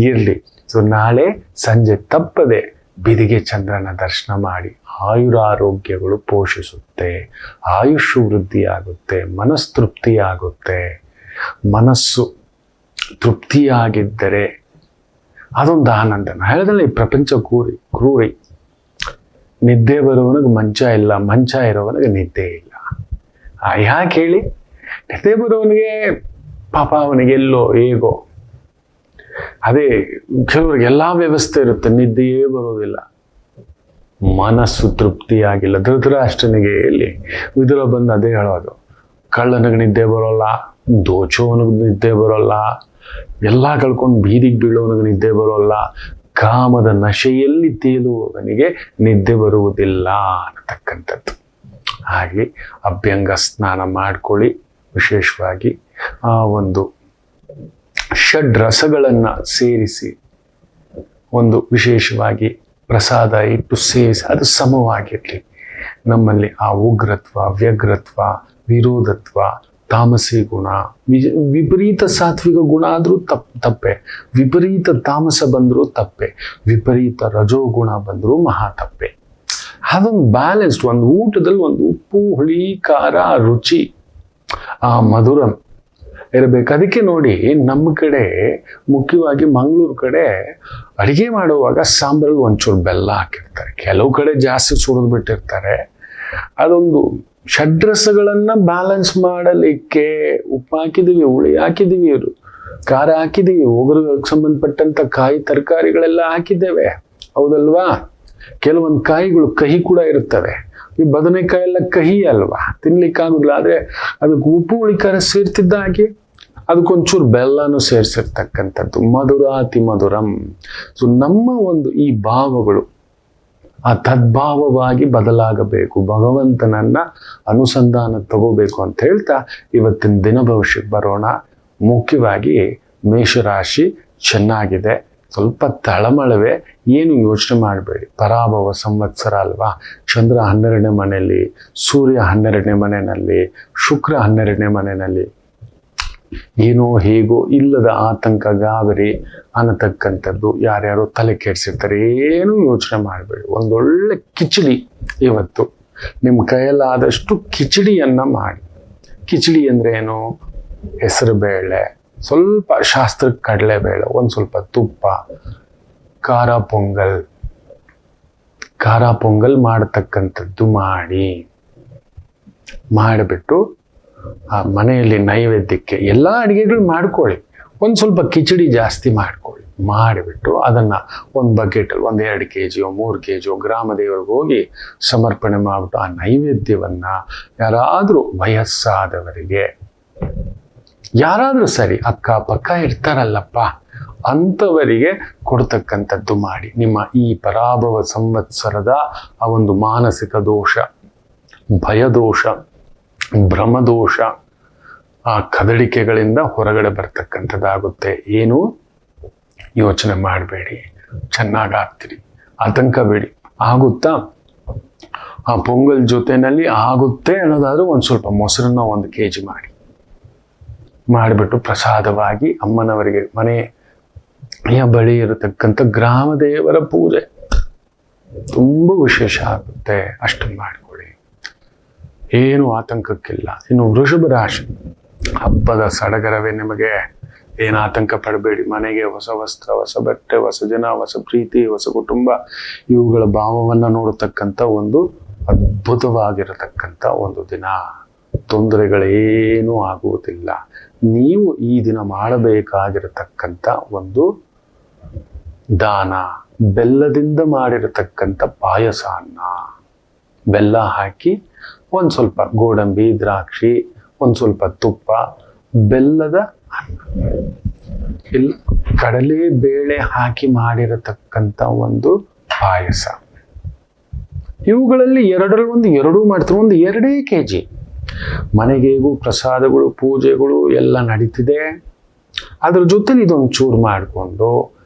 ಇರ್ಲಿ. ಸೊ ನಾಳೆ ಸಂಜೆ ತಪ್ಪದೆ ಬಿದಿಗೆ ಚಂದ್ರನ ದರ್ಶನ ಮಾಡಿ ಆಯುರಾರೋಗ್ಯಗಳು ಪೋಷಿಸುತ್ತೆ, ಆಯುಷ್ ವೃದ್ಧಿಯಾಗುತ್ತೆ, ಮನಸ್ತೃಪ್ತಿಯಾಗುತ್ತೆ. ಮನಸ್ಸು ತೃಪ್ತಿಯಾಗಿದ್ದರೆ ಅದೊಂದು ಆನಂದ. ಹೇಳಿದ್ರೆ ಈ ಪ್ರಪಂಚ ಕ್ರೂರಿ. ನಿದ್ದೆ ಬರುವವನಿಗೆ ಮಂಚ ಇಲ್ಲ, ಮಂಚ ಇರೋವನಿಗೆ ನಿದ್ದೆ ಇಲ್ಲ. ಯಾಕೆ ಹೇಳಿ? ನಿದ್ದೆ ಬರೋವನಿಗೆ ಪಾಪ ಅವನಿಗೆಲ್ಲೋ ಹೇಗೋ. ಅದೇ ಕೆಲವ್ರಿಗೆ ಎಲ್ಲ ವ್ಯವಸ್ಥೆ ಇರುತ್ತೆ, ನಿದ್ದೆಯೇ ಬರೋದಿಲ್ಲ. ಮನಸ್ಸು ತೃಪ್ತಿಯಾಗಿಲ್ಲ. ಧೃತರಾಷ್ಟ್ರನಿಗೆ ಎಲ್ಲಿ ವಿದುರ ಬಂದು ಅದೇ ಹೇಳೋದು, ಕಳ್ಳನಿಗೆ ನಿದ್ದೆ ಬರೋಲ್ಲ, ದೋಚೋವನಿಗೆ ನಿದ್ದೆ ಬರೋಲ್ಲ, ಎಲ್ಲ ಕಳ್ಕೊಂಡು ಬೀದಿಗೆ ಬೀಳೋವನಿಗೆ ನಿದ್ದೆ ಬರೋಲ್ಲ, ಕಾಮದ ನಶೆಯಲ್ಲಿ ತೇಲುವವನಿಗೆ ನಿದ್ದೆ ಬರುವುದಿಲ್ಲ ಅನ್ನತಕ್ಕಂಥದ್ದು. ಹಾಗೆ ಅಭ್ಯಂಗ ಸ್ನಾನ ಮಾಡ್ಕೊಳ್ಳಿ. ವಿಶೇಷವಾಗಿ ಆ ಒಂದು ಷಡ್ ರಸಗಳನ್ನು ಸೇರಿಸಿ ಒಂದು ವಿಶೇಷವಾಗಿ ಪ್ರಸಾದ ಇಟ್ಟು ಸೇವಿಸಿ ಅದು ಸಮವಾಗಿರಲಿ. ನಮ್ಮಲ್ಲಿ ಆ ಉಗ್ರತ್ವ, ವ್ಯಗ್ರತ್ವ, ವಿರೋಧತ್ವ, ತಾಮಸಿ ಗುಣ, ವಿಪರೀತ ಸಾತ್ವಿಕ ಗುಣ ಆದರೂ ತಪ್ಪೆ, ವಿಪರೀತ ತಾಮಸ ಬಂದರೂ ತಪ್ಪೆ, ವಿಪರೀತ ರಜೋಗುಣ ಬಂದರೂ ಮಹಾ ತಪ್ಪೆ. ಅದೊಂದು ಬ್ಯಾಲೆನ್ಸ್ಡ್, ಒಂದು ಊಟದಲ್ಲಿ ಒಂದು ಉಪ್ಪು, ಹುಳಿ, ಖಾರ, ರುಚಿ, ಆ ಮಧುರ ಇರಬೇಕು. ಅದಕ್ಕೆ ನೋಡಿ ನಮ್ಮ ಕಡೆ, ಮುಖ್ಯವಾಗಿ ಮಂಗಳೂರು ಕಡೆ ಅಡುಗೆ ಮಾಡುವಾಗ ಸಾಂಬಾರಲ್ಲಿ ಒಂಚೂರು ಬೆಲ್ಲ ಹಾಕಿರ್ತಾರೆ. ಕೆಲವು ಕಡೆ ಜಾಸ್ತಿ ಸುರಿದು ಬಿಟ್ಟಿರ್ತಾರೆ. ಅದೊಂದು ಷಡ್ರಸಗಳನ್ನು ಬ್ಯಾಲೆನ್ಸ್ ಮಾಡಲಿಕ್ಕೆ ಉಪ್ಪು ಹಾಕಿದ್ದೀವಿ, ಹುಳಿ ಹಾಕಿದ್ದೀವಿ, ಖಾರ ಹಾಕಿದ್ದೀವಿ, ಒಗರಿಗೆ ಸಂಬಂಧಪಟ್ಟಂಥ ಕಾಯಿ ತರಕಾರಿಗಳೆಲ್ಲ ಹಾಕಿದ್ದೇವೆ, ಹೌದಲ್ವಾ? ಕೆಲವೊಂದು ಕಾಯಿಗಳು ಕಹಿ ಕೂಡ ಇರ್ತವೆ. ಈ ಬದನೆಕಾಯಿ ಎಲ್ಲ ಕಹಿ ಅಲ್ವಾ, ತಿನ್ಲಿಕ್ಕಾಗುದಿಲ್ಲ. ಆದರೆ ಅದಕ್ಕೆ ಉಪ್ಪು ಹುಳಿ ಖಾರ ಸೇರ್ತಿದ್ದ ಹಾಗೆ ಅದಕ್ಕೊಂಚೂರು ಬೆಲ್ಲನೂ ಸೇರಿಸಿರ್ತಕ್ಕಂಥದ್ದು. ಮಧುರ ಅತಿ ಮಧುರಂ. ಸೊ ನಮ್ಮ ಒಂದು ಈ ಭಾವಗಳು ಆ ತದ್ಭಾವವಾಗಿ ಬದಲಾಗಬೇಕು, ಭಗವಂತನನ್ನ ಅನುಸಂಧಾನ ತಗೋಬೇಕು ಅಂತ ಹೇಳ್ತಾ ಇವತ್ತಿನ ದಿನ ಭವಿಷ್ಯಕ್ಕೆ ಬರೋಣ. ಮುಖ್ಯವಾಗಿ ಮೇಷರಾಶಿ ಚೆನ್ನಾಗಿದೆ, ಸ್ವಲ್ಪ ತಳಮಳವೆ, ಏನು ಯೋಚನೆ ಮಾಡಬೇಡಿ. ಪರಾಭವ ಸಂವತ್ಸರ ಅಲ್ವಾ, ಚಂದ್ರ 12ನೇ ಮನೆಯಲ್ಲಿ, ಸೂರ್ಯ 12ನೇ ಮನೆಯಲ್ಲಿ, ಶುಕ್ರ 12ನೇ ಮನೆಯಲ್ಲಿ, ಏನೋ ಹೇಗೋ ಇಲ್ಲದ ಆತಂಕ, ಗಾಬರಿ ಅನ್ನತಕ್ಕಂಥದ್ದು, ಯಾರ್ಯಾರೋ ತಲೆ ಕೆಡಿಸಿರ್ತಾರೆ. ಏನೂ ಯೋಚನೆ ಮಾಡಬೇಡಿ. ಒಂದೊಳ್ಳೆ ಕಿಚಡಿ ಇವತ್ತು ನಿಮ್ಮ ಕೈಯಲ್ಲಾದಷ್ಟು ಕಿಚಡಿಯನ್ನು ಮಾಡಿ. ಕಿಚಡಿ ಅಂದರೆ ಏನು? ಹೆಸರು ಬೇಳೆ, ಸ್ವಲ್ಪ ಶಾಸ್ತ್ರಕ್ಕೆ ಕಡಲೆಬೇಳೆ, ಒಂದು ಸ್ವಲ್ಪ ತುಪ್ಪ, ಖಾರ ಪೊಂಗಲ್ ಮಾಡತಕ್ಕಂಥದ್ದು ಮಾಡಿಬಿಟ್ಟು ಆ ಮನೆಯಲ್ಲಿ ನೈವೇದ್ಯಕ್ಕೆ ಎಲ್ಲ ಅಡುಗೆಗಳು ಮಾಡ್ಕೊಳ್ಳಿ. ಒಂದು ಸ್ವಲ್ಪ ಕಿಚಡಿ ಜಾಸ್ತಿ ಮಾಡಿಬಿಟ್ಟು ಅದನ್ನು ಒಂದು ಬಕೆಟಲ್ಲಿ 1-2 kg 3 kg ಗ್ರಾಮ ದೇವರಿಗೆ ಹೋಗಿ ಸಮರ್ಪಣೆ ಮಾಡಿಬಿಟ್ಟು ಆ ನೈವೇದ್ಯವನ್ನು ಯಾರಾದರೂ ವಯಸ್ಸಾದವರಿಗೆ, ಯಾರಾದರೂ ಸರಿ ಅಕ್ಕಪಕ್ಕ ಇರ್ತಾರಲ್ಲಪ್ಪ ಅಂಥವರಿಗೆ ಕೊಡ್ತಕ್ಕಂಥದ್ದು ಮಾಡಿ. ನಿಮ್ಮ ಈ ಪರಾಭವ ಸಂವತ್ಸರದ ಆ ಒಂದು ಮಾನಸಿಕ ದೋಷ, ಭಯದೋಷ, ಭ್ರಮದೋಷ, ಆ ಕದಡಿಕೆಗಳಿಂದ ಹೊರಗಡೆ ಬರ್ತಕ್ಕಂಥದ್ದಾಗುತ್ತೆ. ಏನು ಯೋಚನೆ ಮಾಡಬೇಡಿ, ಚೆನ್ನಾಗಾಗ್ತೀರಿ, ಆತಂಕ ಬೇಡಿ. ಆಗುತ್ತಾ? ಆ ಪೊಂಗಲ್ ಜೊತೆಯಲ್ಲಿ ಆಗುತ್ತೆ ಅನ್ನೋದಾದ್ರೂ ಒಂದು ಸ್ವಲ್ಪ ಮೊಸರನ್ನ 1 kg ಮಾಡಿಬಿಟ್ಟು ಪ್ರಸಾದವಾಗಿ ಅಮ್ಮನವರಿಗೆ, ಮನೆಯ ಬಳಿ ಇರತಕ್ಕಂಥ ಗ್ರಾಮ ದೇವರ ಪೂಜೆ ತುಂಬ ವಿಶೇಷ ಆಗುತ್ತೆ. ಅಷ್ಟನ್ನು ಮಾಡಿಕೊಳ್ಳಿ, ಏನು ಆತಂಕಕ್ಕಿಲ್ಲ. ಇನ್ನು ವೃಷಭ ರಾಶಿ, ಹಬ್ಬದ ಸಡಗರವೇ ನಿಮಗೆ, ಏನು ಆತಂಕ ಪಡಬೇಡಿ. ಮನೆಗೆ ಹೊಸ ವಸ್ತ್ರ, ಹೊಸ ಬಟ್ಟೆ, ಹೊಸ ಜನ, ಹೊಸ ಪ್ರೀತಿ, ಹೊಸ ಕುಟುಂಬ, ಇವುಗಳ ಭಾವವನ್ನು ನೋಡತಕ್ಕಂಥ ಒಂದು ಅದ್ಭುತವಾಗಿರತಕ್ಕಂಥ ಒಂದು ದಿನ. ತೊಂದರೆಗಳೇನೂ ಆಗುವುದಿಲ್ಲ. ನೀವು ಈ ದಿನ ಮಾಡಬೇಕಾಗಿರತಕ್ಕಂಥ ಒಂದು ದಾನ, ಬೆಲ್ಲದಿಂದ ಮಾಡಿರತಕ್ಕಂಥ ಪಾಯಸ ಅನ್ನ, ಬೆಲ್ಲ ಹಾಕಿ ಒಂದು ಸ್ವಲ್ಪ ಗೋಡಂಬಿ, ದ್ರಾಕ್ಷಿ, ಒಂದು ಸ್ವಲ್ಪ ತುಪ್ಪ, ಬೆಲ್ಲದ ಇಲ್ಲ ಕಡಲೆ ಬೇಳೆ ಹಾಕಿ ಮಾಡಿರತಕ್ಕಂಥ ಒಂದು ಪಾಯಸ. ಇವುಗಳಲ್ಲಿ ಎರಡೂ ಮಾಡ್ತಾರೆ. ಒಂದು 2 kg. ಮನೆಗೇಗೂ ಪ್ರಸಾದಗಳು, ಪೂಜೆಗಳು ಎಲ್ಲ ನಡೀತಿದೆ. ಅದ್ರ ಜೊತೆಲಿ ಇದೊಂದು ಚೂರು ಮಾಡಿಕೊಂಡು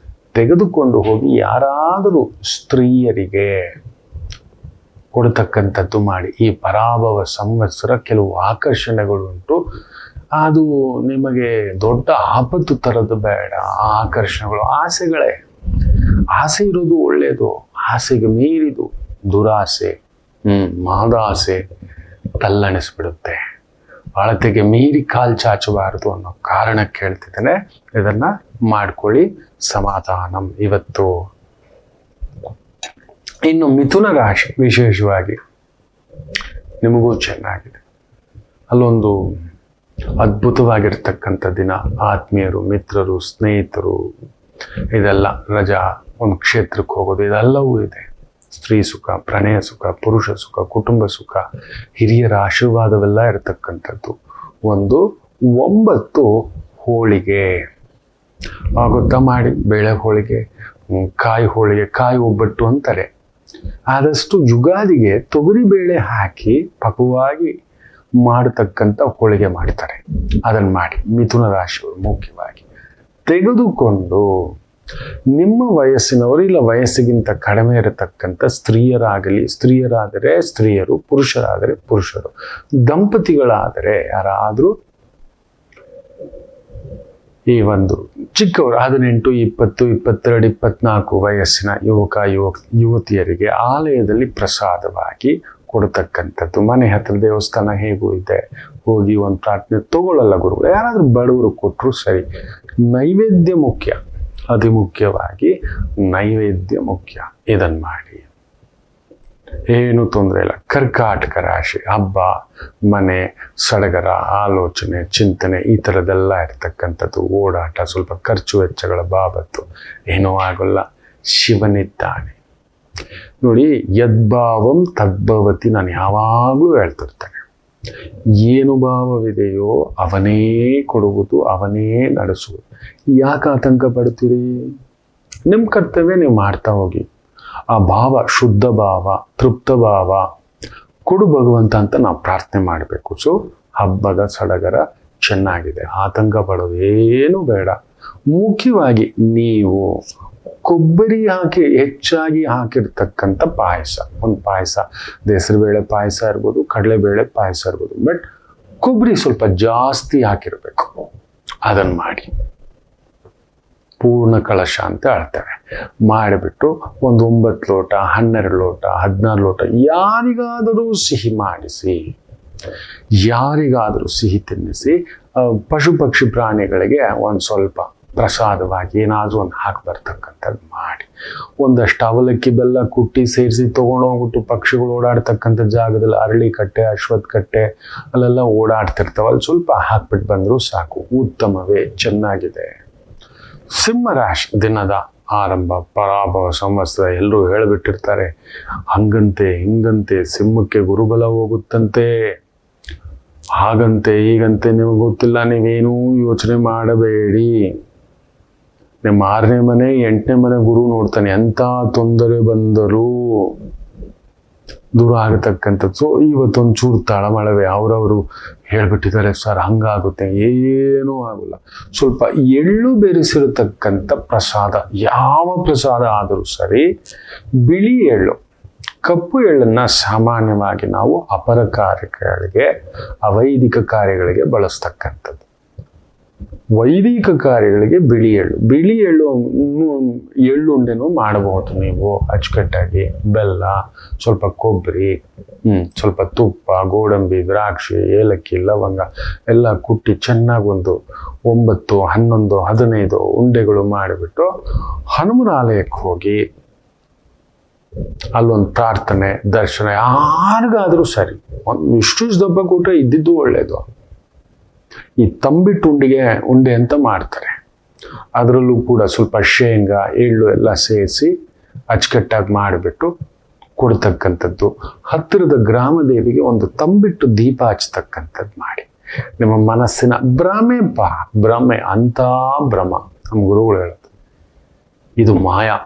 ತೆಗೆದುಕೊಂಡು ಹೋಗಿ ಯಾರಾದರೂ ಸ್ತ್ರೀಯರಿಗೆ ಕೊಡ್ತಕ್ಕಂಥದ್ದು ಮಾಡಿ. ಈ ಪರಾಭವ ಸಂವತ್ಸರ ಕೆಲವು ಆಕರ್ಷಣೆಗಳುಂಟು. ಅದು ನಿಮಗೆ ದೊಡ್ಡ ಆಪತ್ತು ತರದು ಬೇಡ. ಆ ಆಕರ್ಷಣೆಗಳು ಆಸೆಗಳೇ. ಆಸೆ ಇರೋದು ಒಳ್ಳೆಯದು, ಆಸೆಗೆ ಮೀರಿದು ದುರಾಸೆ, ಮಹದಾಸೆ ತಲ್ಲಣಿಸ್ಬಿಡುತ್ತೆ. ಅಳತೆಗೆ ಮೀರಿ ಕಾಲು ಚಾಚಬಾರದು ಅನ್ನೋ ಕಾರಣಕ್ಕೆ ಹೇಳ್ತಿದ್ದೇನೆ. ಇದನ್ನ ಮಾಡ್ಕೊಳ್ಳಿ. ಸಮಾಧಾನಂ ಇವತ್ತು. ಇನ್ನು ಮಿಥುನ ರಾಶಿ ವಿಶೇಷವಾಗಿ ನಿಮಗೂ ಚೆನ್ನಾಗಿದೆ. ಅಲ್ಲೊಂದು ಅದ್ಭುತವಾಗಿರ್ತಕ್ಕಂಥ ದಿನ. ಆತ್ಮೀಯರು, ಮಿತ್ರರು, ಸ್ನೇಹಿತರು, ಇದೆಲ್ಲ ರಜಾ, ಒಂದು ಕ್ಷೇತ್ರಕ್ಕೆ ಹೋಗೋದು, ಇದೆಲ್ಲವೂ ಇದೆ. ಸ್ತ್ರೀ ಸುಖ, ಪ್ರಣಯ ಸುಖ, ಪುರುಷ ಸುಖ, ಕುಟುಂಬ ಸುಖ, ಹಿರಿಯರ ಆಶೀರ್ವಾದವೆಲ್ಲ ಇರತಕ್ಕಂಥದ್ದು. ಒಂದು 9 ಹೋಳಿಗೆ ಆಗುತ್ತಾ ಮಾಡಿ. ಬೇಳೆ ಹೋಳಿಗೆ, ಕಾಯಿ ಹೋಳಿಗೆ, ಕಾಯಿ ಒಬ್ಬಟ್ಟು ಅಂತಾರೆ. ಆದಷ್ಟು ಯುಗಾದಿಗೆ ತೊಗರಿ ಬೇಳೆ ಹಾಕಿ ಪಕ್ವವಾಗಿ ಮಾಡತಕ್ಕಂಥ ಹೋಳಿಗೆ ಮಾಡ್ತಾರೆ. ಅದನ್ನು ಮಾಡಿ. ಮಿಥುನ ರಾಶಿಯವರು ಮುಖ್ಯವಾಗಿ ತೆಗೆದುಕೊಂಡು ನಿಮ್ಮ ವಯಸ್ಸಿನವರು ಇಲ್ಲ ವಯಸ್ಸಿಗಿಂತ ಕಡಿಮೆ ಇರತಕ್ಕಂಥ ಸ್ತ್ರೀಯರಾದರೆ ಸ್ತ್ರೀಯರು, ಪುರುಷರಾದರೆ ಪುರುಷರು, ದಂಪತಿಗಳಾದರೆ ಯಾರಾದರೂ ಈ ಒಂದು ಚಿಕ್ಕವರು 18, 20, 22, 24 ವಯಸ್ಸಿನ ಯುವತಿಯರಿಗೆ ಆಲಯದಲ್ಲಿ ಪ್ರಸಾದವಾಗಿ ಕೊಡ್ತಕ್ಕಂಥದ್ದು. ಮನೆ ಹತ್ರ ದೇವಸ್ಥಾನ ಹೇಗೂ ಇದೆ, ಹೋಗಿ ಒಂದು ಪ್ರಾರ್ಥನೆ ತಗೊಳ್ಳಲ್ಲ ಗುರುಗಳು, ಯಾರಾದರೂ ಬಡವರು ಕೊಟ್ಟರು ಸರಿ. ನೈವೇದ್ಯ ಮುಖ್ಯ, ಅತಿ ಮುಖ್ಯವಾಗಿ ನೈವೇದ್ಯ ಮುಖ್ಯ. ಇದನ್ನು ಮಾಡಿ, ಏನು ತೊಂದರೆ ಇಲ್ಲ. ಕರ್ಕಾಟಕ ರಾಶಿ, ಹಬ್ಬ, ಮನೆ, ಸಡಗರ, ಆಲೋಚನೆ, ಚಿಂತನೆ ಈ ಥರದ್ದೆಲ್ಲ ಇರ್ತಕ್ಕಂಥದ್ದು, ಓಡಾಟ, ಸ್ವಲ್ಪ ಖರ್ಚು ವೆಚ್ಚಗಳ ಬಾಬತ್ತು, ಏನೂ ಆಗೋಲ್ಲ, ಶಿವನಿದ್ದಾನೆ. ನೋಡಿ, ಯದ್ಭಾವಂ ತದ್ಭವತಿ ನಾನು ಯಾವಾಗಲೂ ಹೇಳ್ತಿರ್ತೇನೆ. ಏನು ಭಾವವಿದೆಯೋ ಅವನೇ ಕೊಡುವುದು, ಅವನೇ ನಡೆಸುವುದು. ಯಾಕೆ ಆತಂಕ ಪಡ್ತೀರಿ? ನಿಮ್ಮ ಕರ್ತವ್ಯ ನೀವು ಮಾಡ್ತಾ ಹೋಗಿ. ಆ ಭಾವ, ಶುದ್ಧ ಭಾವ, ತೃಪ್ತ ಭಾವ ಕೊಡು ಭಗವಂತ ಅಂತ ನಾವು ಪ್ರಾರ್ಥನೆ ಮಾಡಬೇಕು. ಸೊ ಹಬ್ಬದ ಸಡಗರ ಚೆನ್ನಾಗಿದೆ, ಆತಂಕ ಪಡೋದು ಏನೂ ಬೇಡ. ಮುಖ್ಯವಾಗಿ ನೀವು ಕೊಬ್ಬರಿ ಹೆಚ್ಚಾಗಿ ಹಾಕಿರ್ತಕ್ಕಂಥ ಪಾಯಸ, ಒಂದು ಪಾಯಸ, ಹೆಸರುಬೇಳೆ ಪಾಯಸ ಇರ್ಬೋದು, ಕಡಲೆಬೇಳೆ ಪಾಯಸ ಇರ್ಬೋದು, ಬಟ್ ಕೊಬ್ಬರಿ ಸ್ವಲ್ಪ ಜಾಸ್ತಿ ಹಾಕಿರ್ಬೇಕು. ಅದನ್ನು ಮಾಡಿ, ಪೂರ್ಣ ಕಳಶ ಅಂತ ಹೇಳ್ತೇವೆ. ಮಾಡಿಬಿಟ್ಟು ಒಂದು 9 ಲೋಟ, 12 ಲೋಟ, 16 ಲೋಟ ಯಾರಿಗಾದರೂ ಸಿಹಿ ಮಾಡಿಸಿ, ಯಾರಿಗಾದರೂ ಸಿಹಿ ತಿನ್ನಿಸಿ. ಪಶು ಪಕ್ಷಿ ಪ್ರಾಣಿಗಳಿಗೆ ಒಂದು ಸ್ವಲ್ಪ ಪ್ರಸಾದವಾಗಿ ಏನಾದರೂ ಒಂದು ಹಾಕಿ ಬರ್ತಕ್ಕಂಥದ್ದು ಮಾಡಿ. ಒಂದಷ್ಟು ಅವಲಕ್ಕಿ ಬೆಲ್ಲ ಕುಟ್ಟಿ ಸೇರಿಸಿ ತೊಗೊಂಡೋಗ್ಬಿಟ್ಟು ಪಕ್ಷಿಗಳು ಓಡಾಡ್ತಕ್ಕಂಥ ಜಾಗದಲ್ಲಿ, ಅರಳಿ ಕಟ್ಟೆ, ಅಶ್ವತ್ಥ ಕಟ್ಟೆ ಅಲ್ಲೆಲ್ಲ ಓಡಾಡ್ತಿರ್ತಾವೆ, ಅಲ್ಲಿ ಸ್ವಲ್ಪ ಹಾಕ್ಬಿಟ್ಟು ಬಂದರೂ ಸಾಕು, ಉತ್ತಮವೇ, ಚೆನ್ನಾಗಿದೆ. ಸಿಂಹರಾಶಿ, ದಿನದ ಆರಂಭ, ಪರಾಭವ ಸಂವತ್ಸರ ಎಲ್ಲರೂ ಹೇಳಿಬಿಟ್ಟಿರ್ತಾರೆ. ಹಂಗಂತೆ ಹಿಂಗಂತೆ ಸಿಂಹಕ್ಕೆ ಗುರುಬಲ ಹೋಗುತ್ತಂತೆ, ಹಾಗಂತೆ ಹೀಗಂತೆ. ನಿಮಗೆ ಗೊತ್ತಿಲ್ಲ, ನೀವೇನೂ ಯೋಚನೆ ಮಾಡಬೇಡಿ. ನಿಮ್ಮ 6ನೇ ಮನೆ 8ನೇ ಮನೆ ಗುರು ನೋಡ್ತಾನೆ. ಎಂಥ ತೊಂದರೆ ಬಂದರೂ ದೂರ ಆಗತಕ್ಕಂಥದ್ದು. ಸೊ ಇವತ್ತೊಂದು ಚೂರು ತಳಮಳವೆ, ಅವರವರು ಹೇಳ್ಬಿಟ್ಟಿದ್ದಾರೆ ಸರ್ ಹಂಗಾಗುತ್ತೆ, ಏನೂ ಆಗೋಲ್ಲ. ಸ್ವಲ್ಪ ಎಳ್ಳು ಬೆರೆಸಿರತಕ್ಕಂಥ ಪ್ರಸಾದ, ಯಾವ ಪ್ರಸಾದ ಆದರೂ ಸರಿ, ಬಿಳಿ ಎಳ್ಳು, ಕಪ್ಪು ಎಳ್ಳನ್ನು ಸಾಮಾನ್ಯವಾಗಿ ನಾವು ಅಪರ ಕಾರ್ಯಗಳಿಗೆ, ಅವೈದಿಕ ಕಾರ್ಯಗಳಿಗೆ ಬಳಸ್ತಕ್ಕಂಥದ್ದು. ವೈದಿಕ ಕಾರ್ಯಗಳಿಗೆ ಬಿಳಿ ಎಳ್ಳುಂಡೆನೂ ಮಾಡಬಹುದು ನೀವು. ಅಚ್ಚುಕಟ್ಟಾಗಿ ಬೆಲ್ಲ, ಸ್ವಲ್ಪ ಕೊಬ್ಬರಿ, ಸ್ವಲ್ಪ ತುಪ್ಪ, ಗೋಡಂಬಿ, ದ್ರಾಕ್ಷಿ, ಏಲಕ್ಕಿ, ಲವಂಗ ಎಲ್ಲ ಕುಟ್ಟಿ ಚೆನ್ನಾಗಿ ಒಂದು 9, 11, 15 ಉಂಡೆಗಳು ಮಾಡಿಬಿಟ್ಟು ಹನುಮನ ಆಲಯಕ್ಕೆ ಹೋಗಿ ಅಲ್ಲೊಂದು ಪ್ರಾರ್ಥನೆ, ದರ್ಶನ, ಯಾರಿಗಾದರೂ ಸರಿ ಇಷ್ಟು ದಬ್ಬ ಕೊಟ್ಟರೆ ಇದ್ದಿದ್ದು ಒಳ್ಳೆಯದು. ಈ ತಂಬಿಟ್ಟು ಉಂಡೆ ಅಂತ ಮಾಡ್ತಾರೆ, ಅದರಲ್ಲೂ ಕೂಡ ಸ್ವಲ್ಪ ಶೇಂಗಾ, ಎಳ್ಳು ಎಲ್ಲ ಸೇರಿಸಿ ಅಚ್ಚುಕಟ್ಟಾಗಿ ಮಾಡಿಬಿಟ್ಟು ಕೊಡ್ತಕ್ಕಂಥದ್ದು. ಹತ್ತಿರದ ಗ್ರಾಮ ದೇವಿಗೆ ಒಂದು ತಂಬಿಟ್ಟು ದೀಪ ಹಚ್ಚತಕ್ಕಂಥದ್ದು ಮಾಡಿ. ನಿಮ್ಮ ಮನಸ್ಸಿನ ಭ್ರಮೆ ಅಂತ ಭ್ರಮ, ನಮ್ಮ ಗುರುಗಳು ಹೇಳೋದು, ಇದು ಮಾಯಾ.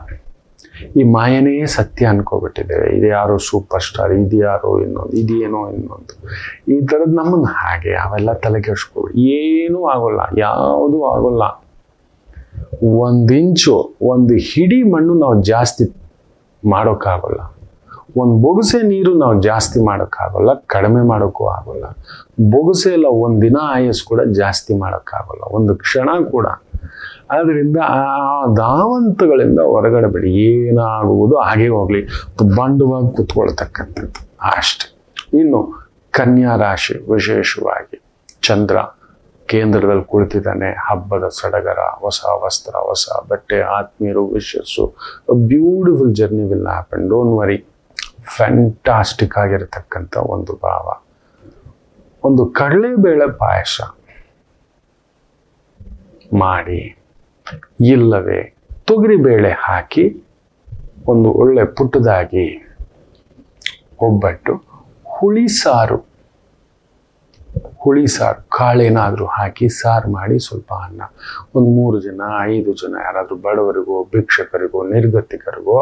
ಈ ಮಾಯನೇ ಸತ್ಯ ಅನ್ಕೋಬಿಟ್ಟಿದ್ದೇವೆ. ಇದು ಯಾರೋ ಸೂಪರ್ ಸ್ಟಾರ್, ಇದು ಯಾರೋ ಇನ್ನೊಂದು, ಇದೇನೋ ಇನ್ನೊಂದು, ಈ ಥರದ್ದು ನಮ್ಮನ್ನು ಹಾಗೆ ಅವೆಲ್ಲ ತಲೆ ಕೆಡಿಸ್ಕೊಬೇಡಿ. ಏನೂ ಆಗೋಲ್ಲ, ಯಾವುದೂ ಆಗೋಲ್ಲ. 1 ಇಂಚು, 1 ಹಿಡಿ ಮಣ್ಣು ನಾವು ಜಾಸ್ತಿ ಮಾಡೋಕ್ಕಾಗೋಲ್ಲ. 1 ಬೊಗಸೆ ನೀರು ನಾವು ಜಾಸ್ತಿ ಮಾಡೋಕ್ಕಾಗೋಲ್ಲ, ಕಡಿಮೆ ಮಾಡೋಕ್ಕೂ ಆಗೋಲ್ಲ. ಬೊಗಸೆ ಎಲ್ಲ 1 ದಿನ ಆಯಸ್ಸು ಕೂಡ ಜಾಸ್ತಿ ಮಾಡೋಕ್ಕಾಗೋಲ್ಲ, 1 ಕ್ಷಣ ಕೂಡ. ಆದ್ದರಿಂದ ಆ ಧಾವಂತಗಳಿಂದ ಹೊರಗಡೆ ಬಿಡಿ. ಏನಾಗುವುದು ಹಾಗೆ ಹೋಗ್ಲಿ, ಬಂಡವಾಗಿ ಕೂತ್ಕೊಳ್ತಕ್ಕಂಥದ್ದು ಅಷ್ಟೆ. ಇನ್ನು ಕನ್ಯಾ ರಾಶಿ, ವಿಶೇಷವಾಗಿ ಚಂದ್ರ ಕೇಂದ್ರದಲ್ಲಿ ಕುಳಿತಿದ್ದಾನೆ. ಹಬ್ಬದ ಸಡಗರ, ಹೊಸ ವಸ್ತ್ರ, ಹೊಸ ಬಟ್ಟೆ, ಆತ್ಮೀಯರು, wishes, beautiful journey will happen, don't worry. Fantastic ಆಗಿರತಕ್ಕಂಥ ಒಂದು ಭಾವ. ಒಂದು ಕಡಲೆಬೇಳೆ ಪಾಯಸ ಮಾಡಿ, ಇಲ್ಲವೇ ತೊಗರಿಬೇಳೆ ಹಾಕಿ ಒಂದು ಒಳ್ಳೆ ಪುಟ್ಟದಾಗಿ ಒಬ್ಬಟ್ಟು, ಹುಳಿ ಸಾರು, ಕಾಳೇನಾದರೂ ಹಾಕಿ ಸಾರು ಮಾಡಿ, ಸ್ವಲ್ಪ ಅನ್ನ, ಒಂದು 3 ಜನ 5 ಜನ ಯಾರಾದರೂ ಬಡವರಿಗೋ, ಭಿಕ್ಷಕರಿಗೋ, ನಿರ್ಗತಿಕರಿಗೋ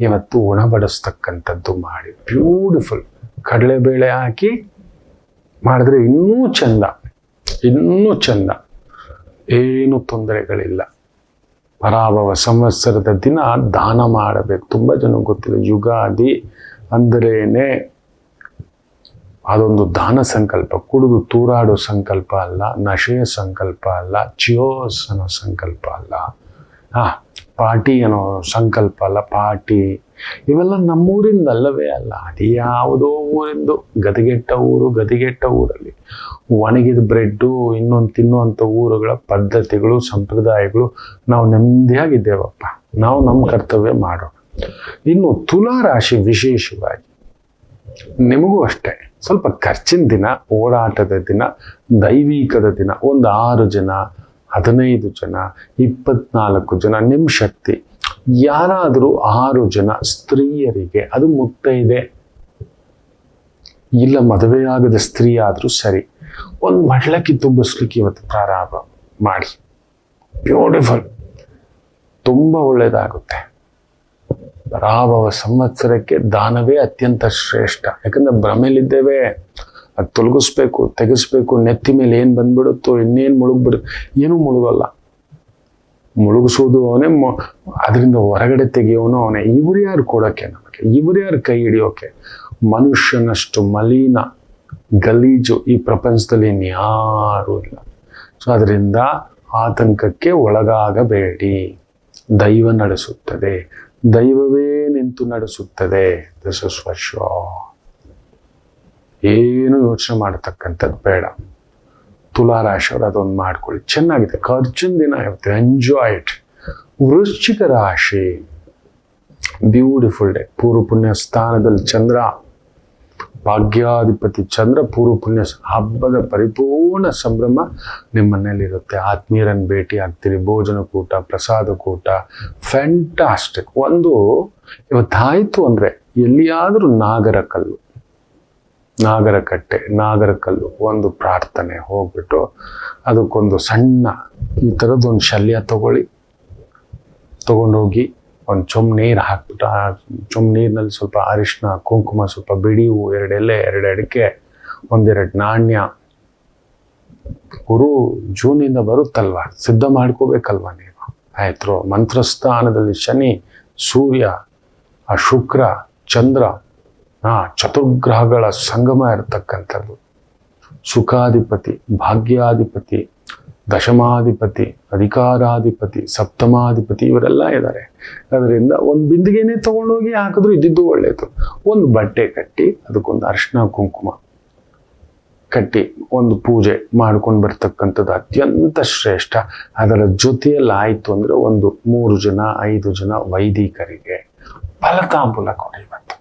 ಇವತ್ತು ಉಣಬಡಿಸ್ತಕ್ಕಂಥದ್ದು ಮಾಡಿ. ಬ್ಯೂಟಿಫುಲ್ ಕಡಲೆಬೇಳೆ ಹಾಕಿ ಮಾಡಿದ್ರೆ ಇನ್ನೂ ಚಂದ, ಏನು ತೊಂದರೆಗಳಿಲ್ಲ. ಪರಾಭವ ಸಂವತ್ಸರದ ದಿನ ದಾನ ಮಾಡಬೇಕು. ತುಂಬ ಜನ ಗೊತ್ತಿಲ್ಲ, ಯುಗಾದಿ ಅಂದ್ರೇನೆ ಅದೊಂದು ದಾನ ಸಂಕಲ್ಪ. ಕುಡಿದು ತೂರಾಡೋ ಸಂಕಲ್ಪ ಅಲ್ಲ, ನಶೆಯ ಸಂಕಲ್ಪ ಅಲ್ಲ, ಚಿಯೋಸ್ ಅನ್ನೋ ಸಂಕಲ್ಪ ಅಲ್ಲ, ಪಾರ್ಟಿ ಅನ್ನೋ ಸಂಕಲ್ಪ ಅಲ್ಲ. ಪಾರ್ಟಿ ಇವೆಲ್ಲ ನಮ್ಮೂರಿಂದ ಅಲ್ಲವೇ ಅಲ್ಲ, ಅದು ಯಾವುದೋ ಊರಿಂದು ಗದಿಗೆಟ್ಟ ಊರಲ್ಲಿ ಒಣಗಿದ ಬ್ರೆಡ್ಡು ಇನ್ನೊಂದು ತಿನ್ನುವಂಥ ಊರುಗಳ ಪದ್ಧತಿಗಳು ಸಂಪ್ರದಾಯಗಳು. ನಾವು ನೆಮ್ಮದಿಯಾಗಿದ್ದೇವಪ್ಪ, ನಾವು ನಮ್ಮ ಕರ್ತವ್ಯ ಮಾಡೋಣ. ಇನ್ನು ತುಲಾ ರಾಶಿ ವಿಶೇಷವಾಗಿ ನಿಮಗೂ ಅಷ್ಟೇ ಸ್ವಲ್ಪ ಖರ್ಚಿನ ದಿನ, ಓಡಾಟದ ದಿನ, ದೈವಿಕದ ದಿನ. ಒಂದು 6 ಜನ 15 ಜನ 24 ಜನ ನಿಮ್ಮ ಶಕ್ತಿ. ಯಾರಾದರೂ 6 ಜನ ಸ್ತ್ರೀಯರಿಗೆ, ಅದು ಮುತ್ತೈದೆ ಇಲ್ಲ ಮದುವೆಯಾಗದ ಸ್ತ್ರೀ ಆದರೂ ಸರಿ, ಒಂದು ಮಡ್ಲಕ್ಕಿ ತುಂಬಿಸ್ಲಿಕ್ಕೆ ಇವತ್ತು ಪ್ರಾರಂಭ ಮಾಡಿ. ಬ್ಯೂಟಿಫುಲ್, ತುಂಬ ಒಳ್ಳೆಯದಾಗುತ್ತೆ. ಪರಾಭವ ಸಂವತ್ಸರಕ್ಕೆ ದಾನವೇ ಅತ್ಯಂತ ಶ್ರೇಷ್ಠ. ಯಾಕಂದ್ರೆ ಭ್ರಮೆಲಿದ್ದೇವೆ, ಅದು ತೊಲಗಿಸ್ಬೇಕು, ತೆಗೆಸ್ಬೇಕು. ನೆತ್ತಿ ಮೇಲೆ ಏನು ಬಂದ್ಬಿಡುತ್ತೋ, ಇನ್ನೇನು ಮುಳುಗ್ಬಿಡುತ್ತೆ. ಏನೂ ಮುಳುಗಲ್ಲ. ಮುಳುಗಿಸೋದು ಅವನೇ, ಅದರಿಂದ ಹೊರಗಡೆ ತೆಗೆಯೋನು ಅವನೇ. ಇವ್ರು ಯಾರು ಕೊಡೋಕ್ಕೆ ನಮಗೆ, ಇವ್ರು ಯಾರು ಕೈ ಹಿಡಿಯೋಕೆ? ಮನುಷ್ಯನಷ್ಟು ಮಲಿನ ಗಲೀಜು ಈ ಪ್ರಪಂಚದಲ್ಲಿ ಇನ್ಯಾರೂ ಇಲ್ಲ. ಸೊ ಅದರಿಂದ ಆತಂಕಕ್ಕೆ ಒಳಗಾಗಬೇಡಿ. ದೈವ ನಡೆಸುತ್ತದೆ, ದೈವವೇ ನಿಂತು ನಡೆಸುತ್ತದೆ. This is for sure. ಏನು ಯೋಚನೆ ಮಾಡತಕ್ಕಂಥದ್ದು ಬೇಡ. ತುಲಾರಾಶಿಯವರು ಅದೊಂದು ಮಾಡ್ಕೊಳ್ಳಿ, ಚೆನ್ನಾಗಿದೆ. ಖರ್ಚಿನ ದಿನ ಇರುತ್ತೆ, ಎಂಜಾಯ್ ಇಟ್. ವೃಶ್ಚಿಕ ರಾಶಿ ಬ್ಯೂಟಿಫುಲ್ ಡೇ. ಪೂರ್ವ ಪುಣ್ಯ ಸ್ಥಾನದಲ್ಲಿ ಚಂದ್ರ, ಭಾಗ್ಯಾಧಿಪತಿ ಚಂದ್ರ. ಪೂರ್ವ ಪುಣ್ಯ ಹಬ್ಬದ ಪರಿಪೂರ್ಣ ಸಂಭ್ರಮ ನಿಮ್ಮ ಮನೆಯಲ್ಲಿರುತ್ತೆ. ಆತ್ಮೀಯರನ್ನು ಭೇಟಿ ಆಗ್ತೀರಿ, ಭೋಜನ ಕೂಟ, ಪ್ರಸಾದ ಕೂಟ, ಫ್ಯಾಂಟಾಸ್ಟಿಕ್. ಒಂದು ಇವತ್ತಾಯಿತು ಅಂದರೆ ಎಲ್ಲಿಯಾದರೂ ನಾಗರಕಟ್ಟೆ, ನಾಗರಕಲ್ಲು ಒಂದು ಪ್ರಾರ್ಥನೆ ಹೋಗ್ಬಿಟ್ಟು ಅದಕ್ಕೊಂದು ಸಣ್ಣ ಈ ಥರದ್ದೊಂದು ಶಲ್ಯ ತಗೊಂಡೋಗಿ ಒಂದು ಚೊಂಬು ನೀರು ಹಾಕ್ಬಿಟ್ಟು, ಆ ಚೊಂಬು ನೀರಿನಲ್ಲಿ ಸ್ವಲ್ಪ ಅರಿಶಿನ, ಕುಂಕುಮ, ಸ್ವಲ್ಪ ಬಿಡಿ ಹೂವು, 2 ಎಲೆ, 2 ಅಡಿಕೆ, 1-2 ನಾಣ್ಯ. ಗುರು ಜೂನಿಂದ ಬರುತ್ತಲ್ವ, ಸಿದ್ಧ ಮಾಡ್ಕೋಬೇಕಲ್ವ ನೀವು. ಆಯ್ತು, ಮಂತ್ರಸ್ಥಾನದಲ್ಲಿ ಶನಿ, ಸೂರ್ಯ, ಆ ಶುಕ್ರ, ಚಂದ್ರ, ಚತುರ್ಗ್ರಹಗಳ ಸಂಗಮ ಇರತಕ್ಕಂಥದ್ದು. ಸುಖಾಧಿಪತಿ, ಭಾಗ್ಯಾಧಿಪತಿ, ದಶಮಾಧಿಪತಿ, ಅಧಿಕಾರಾಧಿಪತಿ, ಸಪ್ತಮಾಧಿಪತಿ ಇವರೆಲ್ಲ ಇದ್ದಾರೆ. ಅದರಿಂದ ಒಂದು ಬಿಂದಿಗೆನೇ ತಗೊಂಡೋಗಿ ಹಾಕಿದ್ರು ಇದ್ದಿದ್ದು ಒಳ್ಳೆಯದು. ಒಂದು ಬಟ್ಟೆ ಕಟ್ಟಿ ಅದಕ್ಕೊಂದು ಅರಿಶಿನ ಕುಂಕುಮ ಕಟ್ಟಿ ಒಂದು ಪೂಜೆ ಮಾಡ್ಕೊಂಡು ಬರ್ತಕ್ಕಂಥದ್ದು ಅತ್ಯಂತ ಶ್ರೇಷ್ಠ. ಅದರ ಜೊತೆಯಲ್ಲಿ ಆಯಿತು ಅಂದರೆ ಒಂದು 3 ಜನ 5 ಜನ ವೈದಿಕರಿಗೆ ಫಲತಾಂಬೂಲ ಕೊಡಿ. ಇವತ್ತು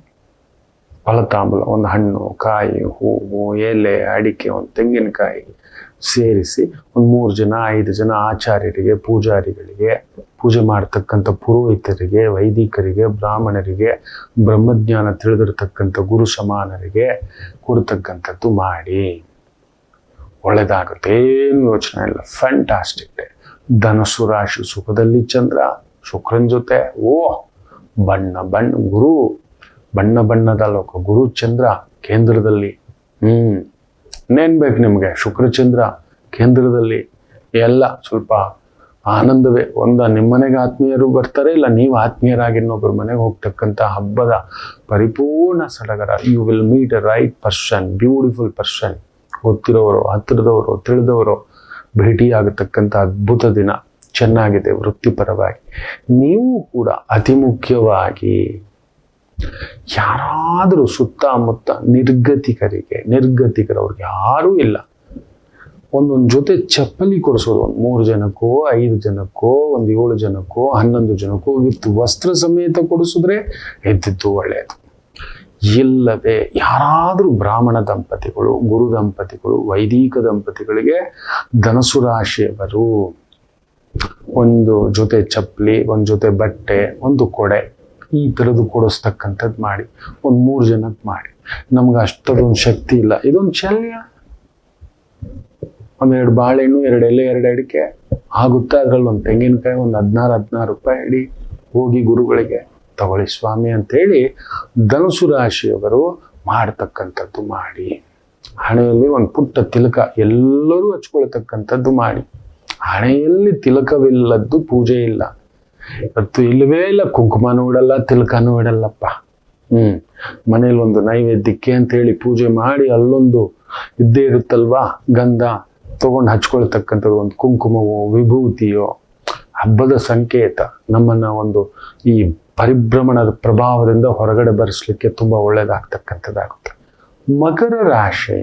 ಫಲತಾಂಬೂಲ, ಒಂದು ಹಣ್ಣು, ಕಾಯಿ, ಹೂವು, ಎಲೆ, ಅಡಿಕೆ, ಒಂದು ತೆಂಗಿನಕಾಯಿ ಸೇರಿಸಿ ಒಂದು 3 ಜನ 5 ಜನ ಆಚಾರ್ಯರಿಗೆ, ಪೂಜಾರಿಗಳಿಗೆ, ಪೂಜೆ ಮಾಡ್ತಕ್ಕಂಥ ಪುರೋಹಿತರಿಗೆ, ವೈದಿಕರಿಗೆ, ಬ್ರಾಹ್ಮಣರಿಗೆ, ಬ್ರಹ್ಮಜ್ಞಾನ ತಿಳಿದಿರ್ತಕ್ಕಂಥ ಗುರು ಸಮಾನರಿಗೆ ಕೊಡ್ತಕ್ಕಂಥದ್ದು ಮಾಡಿ. ಒಳ್ಳೆಯದಾಗುತ್ತೆ, ಏನು ಯೋಚನೆ ಇಲ್ಲ. Fantastic day. ಧನಸ್ಸು ರಾಶಿ ಸುಖದಲ್ಲಿ ಚಂದ್ರ, ಶುಕ್ರನ ಜೊತೆ. ಗುರು ಬಣ್ಣದ ಲೋಕ, ಗುರು ಚಂದ್ರ ಕೇಂದ್ರದಲ್ಲಿ. ಇನ್ನೇನು ಬೇಕು ನಿಮಗೆ? ಶುಕ್ರಚಂದ್ರ ಕೇಂದ್ರದಲ್ಲಿ ಎಲ್ಲ ಸ್ವಲ್ಪ ಆನಂದವೇ. ನಿಮ್ಮನೆಗೆ ಆತ್ಮೀಯರು ಬರ್ತಾರೆ, ಇಲ್ಲ ನೀವು ಆತ್ಮೀಯರಾಗಿ ಇನ್ನೊಬ್ಬರ ಮನೆಗೆ ಹೋಗ್ತಕ್ಕಂಥ ಹಬ್ಬದ ಪರಿಪೂರ್ಣ ಸಡಗರ. You will meet a right person, beautiful person. ಗೊತ್ತಿರೋರು, ಹತ್ತಿರದವರು, ತಿಳಿದವರು ಭೇಟಿಯಾಗತಕ್ಕಂಥ ಅದ್ಭುತ ದಿನ. ಚೆನ್ನಾಗಿದೆ ವೃತ್ತಿಪರವಾಗಿ. ನೀವು ಕೂಡ ಅತಿ ಮುಖ್ಯವಾಗಿ ಯಾರಾದರೂ ಸುತ್ತಮುತ್ತ ನಿರ್ಗತಿಕರವ್ರಿಗೆ ಯಾರೂ ಇಲ್ಲ, ಒಂದೊಂದು ಜೊತೆ ಚಪ್ಪಲಿ ಕೊಡಿಸೋದು. ಒಂದು 3 ಜನಕ್ಕೋ 5 ಜನಕ್ಕೋ, ಒಂದು 7 ಜನಕ್ಕೋ 11 ಜನಕ್ಕೋ ವಿತ್ ವಸ್ತ್ರ ಸಮೇತ ಕೊಡಿಸಿದ್ರೆ ಎದ್ದಿದ್ದು ಒಳ್ಳೆಯದು. ಇಲ್ಲವೇ ಯಾರಾದರೂ ಬ್ರಾಹ್ಮಣ ದಂಪತಿಗಳು, ಗುರು ದಂಪತಿಗಳು, ವೈದಿಕ ದಂಪತಿಗಳಿಗೆ ಧನಸ್ಸು ರಾಶಿಯವರು ಒಂದು ಜೊತೆ ಚಪ್ಪಲಿ, ಒಂದು ಜೊತೆ ಬಟ್ಟೆ, ಒಂದು ಕೊಡೆ, ಈ ಥರದ್ದು ಕೊಡಿಸ್ತಕ್ಕಂಥದ್ದು ಮಾಡಿ. ಒಂದು 3 ಜನಕ್ಕೆ ಮಾಡಿ. ನಮ್ಗೆ ಅಷ್ಟೊಂದು ಶಕ್ತಿ ಇಲ್ಲ, ಇದೊಂದು ಶಲ್ಯ, 1-2 ಬಾಳೆಹಣ್ಣು, 2 ಎಲೆ, 2 ಅಡಿಕೆ ಆಗುತ್ತೆ. ಅದರಲ್ಲಿ ಒಂದು ತೆಂಗಿನಕಾಯಿ, ಒಂದು 16 ರೂಪಾಯಿ ಇಡಿ, ಹೋಗಿ ಗುರುಗಳಿಗೆ ತಗೊಳ್ಳಿ ಸ್ವಾಮಿ ಅಂತೇಳಿ ಧನುಸು ರಾಶಿಯವರು ಮಾಡ್ತಕ್ಕಂಥದ್ದು ಮಾಡಿ. ಹಣೆಯಲ್ಲಿ ಒಂದು ಪುಟ್ಟ ತಿಲಕ ಎಲ್ಲರೂ ಹಚ್ಕೊಳ್ತಕ್ಕಂಥದ್ದು ಮಾಡಿ. ಹಣೆಯಲ್ಲಿ ತಿಲಕವಿಲ್ಲದ್ದು ಪೂಜೆ ಇಲ್ಲ. ಇವತ್ತು ಇಲ್ಲವೇ ಇಲ್ಲ, ಕುಂಕುಮನೂ ಇಡಲ್ಲ, ತಿಲಕನೂ ಇಡಲ್ಲಪ್ಪ. ಮನೇಲಿ ಒಂದು ನೈವೇದ್ಯಕ್ಕೆ ಅಂತೇಳಿ ಪೂಜೆ ಮಾಡಿ ಅಲ್ಲೊಂದು ಇದ್ದೇ ಇರುತ್ತಲ್ವಾ, ಗಂಧ ತಗೊಂಡು ಹಚ್ಕೊಳ್ತಕ್ಕಂಥದ್ದು ಒಂದು ಕುಂಕುಮವೋ ವಿಭೂತಿಯೋ, ಹಬ್ಬದ ಸಂಕೇತ ನಮ್ಮನ್ನ ಒಂದು ಈ ಪರಿಭ್ರಮಣದ ಪ್ರಭಾವದಿಂದ ಹೊರಗಡೆ ಬರೆಸ್ಲಿಕ್ಕೆ ತುಂಬಾ ಒಳ್ಳೇದಾಗ್ತಕ್ಕಂಥದ್ದಾಗುತ್ತೆ. ಮಕರ ರಾಶಿ,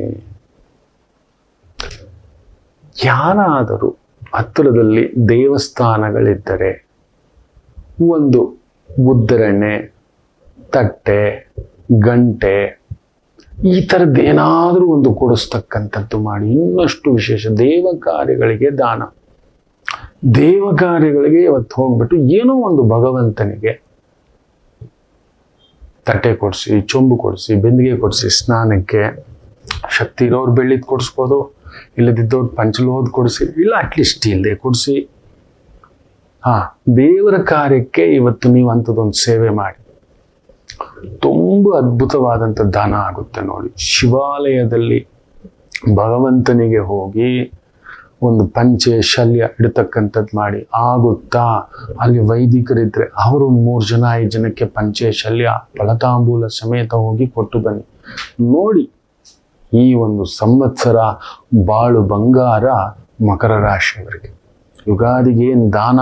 ಯಾರಾದರೂ ಹತ್ತಿರದಲ್ಲಿ ದೇವಸ್ಥಾನಗಳಿದ್ದರೆ ಒಂದು ಉದ್ದರಣೆ, ತಟ್ಟೆ, ಗಂಟೆ ಈ ಥರದ್ದು ಏನಾದರೂ ಒಂದು ಕೊಡಿಸ್ತಕ್ಕಂಥದ್ದು ಮಾಡಿ. ಇನ್ನಷ್ಟು ವಿಶೇಷ ದೇವ ಕಾರ್ಯಗಳಿಗೆ ದಾನ. ದೇವ ಕಾರ್ಯಗಳಿಗೆ ಇವತ್ತು ಹೋಗ್ಬಿಟ್ಟು ಏನೋ ಒಂದು ಭಗವಂತನಿಗೆ ತಟ್ಟೆ ಕೊಡಿಸಿ, ಚೊಂಬು ಕೊಡಿಸಿ, ಬಿಂದಿಗೆ ಕೊಡಿಸಿ, ಸ್ನಾನಕ್ಕೆ ಶಕ್ತಿ ಇರೋರು ಬೆಳ್ಳಿದ್ ಕೊಡಿಸ್ಬೋದು, ಇಲ್ಲದಿದ್ದವ್ರು ಪಂಚಲೋಹದ್ ಕೊಡಿಸಿ, ಇಲ್ಲ ಅಟ್ಲೀಸ್ಟ್ ಸ್ಟೀಲ್ದೇ ಕೊಡಿಸಿ. ದೇವರ ಕಾರ್ಯಕ್ಕೆ ಇವತ್ತು ನೀವು ಅಂಥದ್ದೊಂದು ಸೇವೆ ಮಾಡಿ, ತುಂಬ ಅದ್ಭುತವಾದಂಥ ದಾನ ಆಗುತ್ತೆ ನೋಡಿ. ಶಿವಾಲಯದಲ್ಲಿ ಭಗವಂತನಿಗೆ ಹೋಗಿ ಒಂದು ಪಂಚೆ ಶಲ್ಯ ಇಡತಕ್ಕಂಥದ್ದು ಮಾಡಿ. ಆಗುತ್ತಾ ಅಲ್ಲಿ ವೈದಿಕರಿದ್ರೆ ಅವರು 3 ಜನ 5 ಜನಕ್ಕೆ ಪಂಚೆ ಶಲ್ಯ ಫಲತಾಂಬೂಲ ಸಮೇತ ಹೋಗಿ ಕೊಟ್ಟು ಬನ್ನಿ. ನೋಡಿ, ಈ ಒಂದು ಸಂವತ್ಸರ ಬಾಳು ಬಂಗಾರ ಮಕರ ರಾಶಿಯವರಿಗೆ. ಯುಗಾದಿಗೆ ಏನು ದಾನ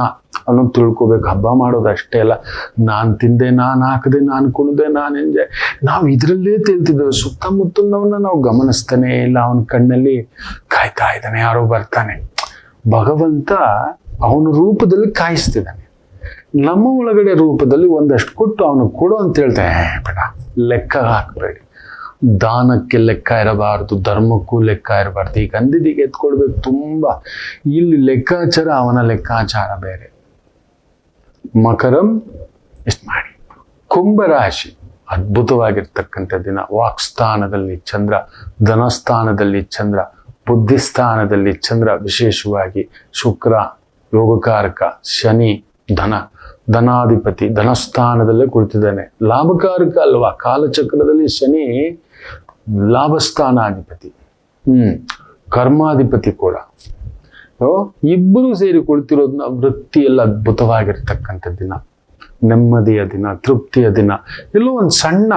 ಅನ್ನೋದು ತಿಳ್ಕೊಬೇಕು. ಹಬ್ಬ ಮಾಡೋದು ಅಷ್ಟೇ ಅಲ್ಲ, ನಾನು ತಿಂದೆ, ನಾನು ಹಾಕದೆ, ನಾನು ಕುಣಿದೆ, ನಾನು ಎಂಜಾಯ್, ನಾವು ಇದರಲ್ಲೇ ತೇಲ್ತಿದ್ದೇವೆ. ಸುತ್ತಮುತ್ತಲವನ್ನ ನಾವು ಗಮನಿಸ್ತಾನೆ ಇಲ್ಲ. ಅವನ ಕಣ್ಣಲ್ಲಿ ಕಾಯ್ತಾ ಇದ್ದಾನೆ, ಯಾರೋ ಬರ್ತಾನೆ. ಭಗವಂತ ಅವನ ರೂಪದಲ್ಲಿ ಕಾಯಿಸ್ತಿದ್ದಾನೆ. ನಮ್ಮ ಒಳಗಡೆ ರೂಪದಲ್ಲಿ ಒಂದಷ್ಟು ಕೊಟ್ಟು ಅವನು ಕೊಡು ಅಂತ ಹೇಳ್ತಾನೆ. ಬೇಡ, ಲೆಕ್ಕ ಹಾಕಬೇಡಿ. ದಾನಕ್ಕೆ ಲೆಕ್ಕ ಇರಬಾರ್ದು, ಧರ್ಮಕ್ಕೂ ಲೆಕ್ಕ ಇರಬಾರ್ದು. ಈಗ ಅಂದಿದ್ದೀಗೆ ಎತ್ಕೊಳ್ಬೇಕು ತುಂಬ. ಇಲ್ಲಿ ಲೆಕ್ಕಾಚಾರ, ಅವನ ಲೆಕ್ಕಾಚಾರ ಬೇರೆ. ಮಕರಂ ಇಷ್ಟು ಮಾಡಿ. ಕುಂಭರಾಶಿ ಅದ್ಭುತವಾಗಿರ್ತಕ್ಕಂಥ ದಿನ. ವಾಕ್ಸ್ಥಾನದಲ್ಲಿ ಚಂದ್ರ, ಧನಸ್ಥಾನದಲ್ಲಿ ಚಂದ್ರ, ಬುದ್ಧಿಸ್ಥಾನದಲ್ಲಿ ಚಂದ್ರ, ವಿಶೇಷವಾಗಿ ಶುಕ್ರ ಯೋಗಕಾರಕ, ಶನಿ ಧನಾಧಿಪತಿ ಧನಸ್ಥಾನದಲ್ಲೇ ಕುಳಿತಿದ್ದಾನೆ. ಲಾಭಕಾರಕ ಅಲ್ವಾ, ಕಾಲಚಕ್ರದಲ್ಲಿ ಶನಿ ಲಾಭಸ್ಥಾನಾಧಿಪತಿ, ಕರ್ಮಾಧಿಪತಿ ಕೂಡ. ಇಬ್ಬರು ಸೇರಿ ಕುಳಿತಿರೋದನ್ನ ವೃತ್ತಿಯೆಲ್ಲ ಅದ್ಭುತವಾಗಿರ್ತಕ್ಕಂಥ ದಿನ, ನೆಮ್ಮದಿಯ ದಿನ, ತೃಪ್ತಿಯ ದಿನ. ಎಲ್ಲೋ ಒಂದು ಸಣ್ಣ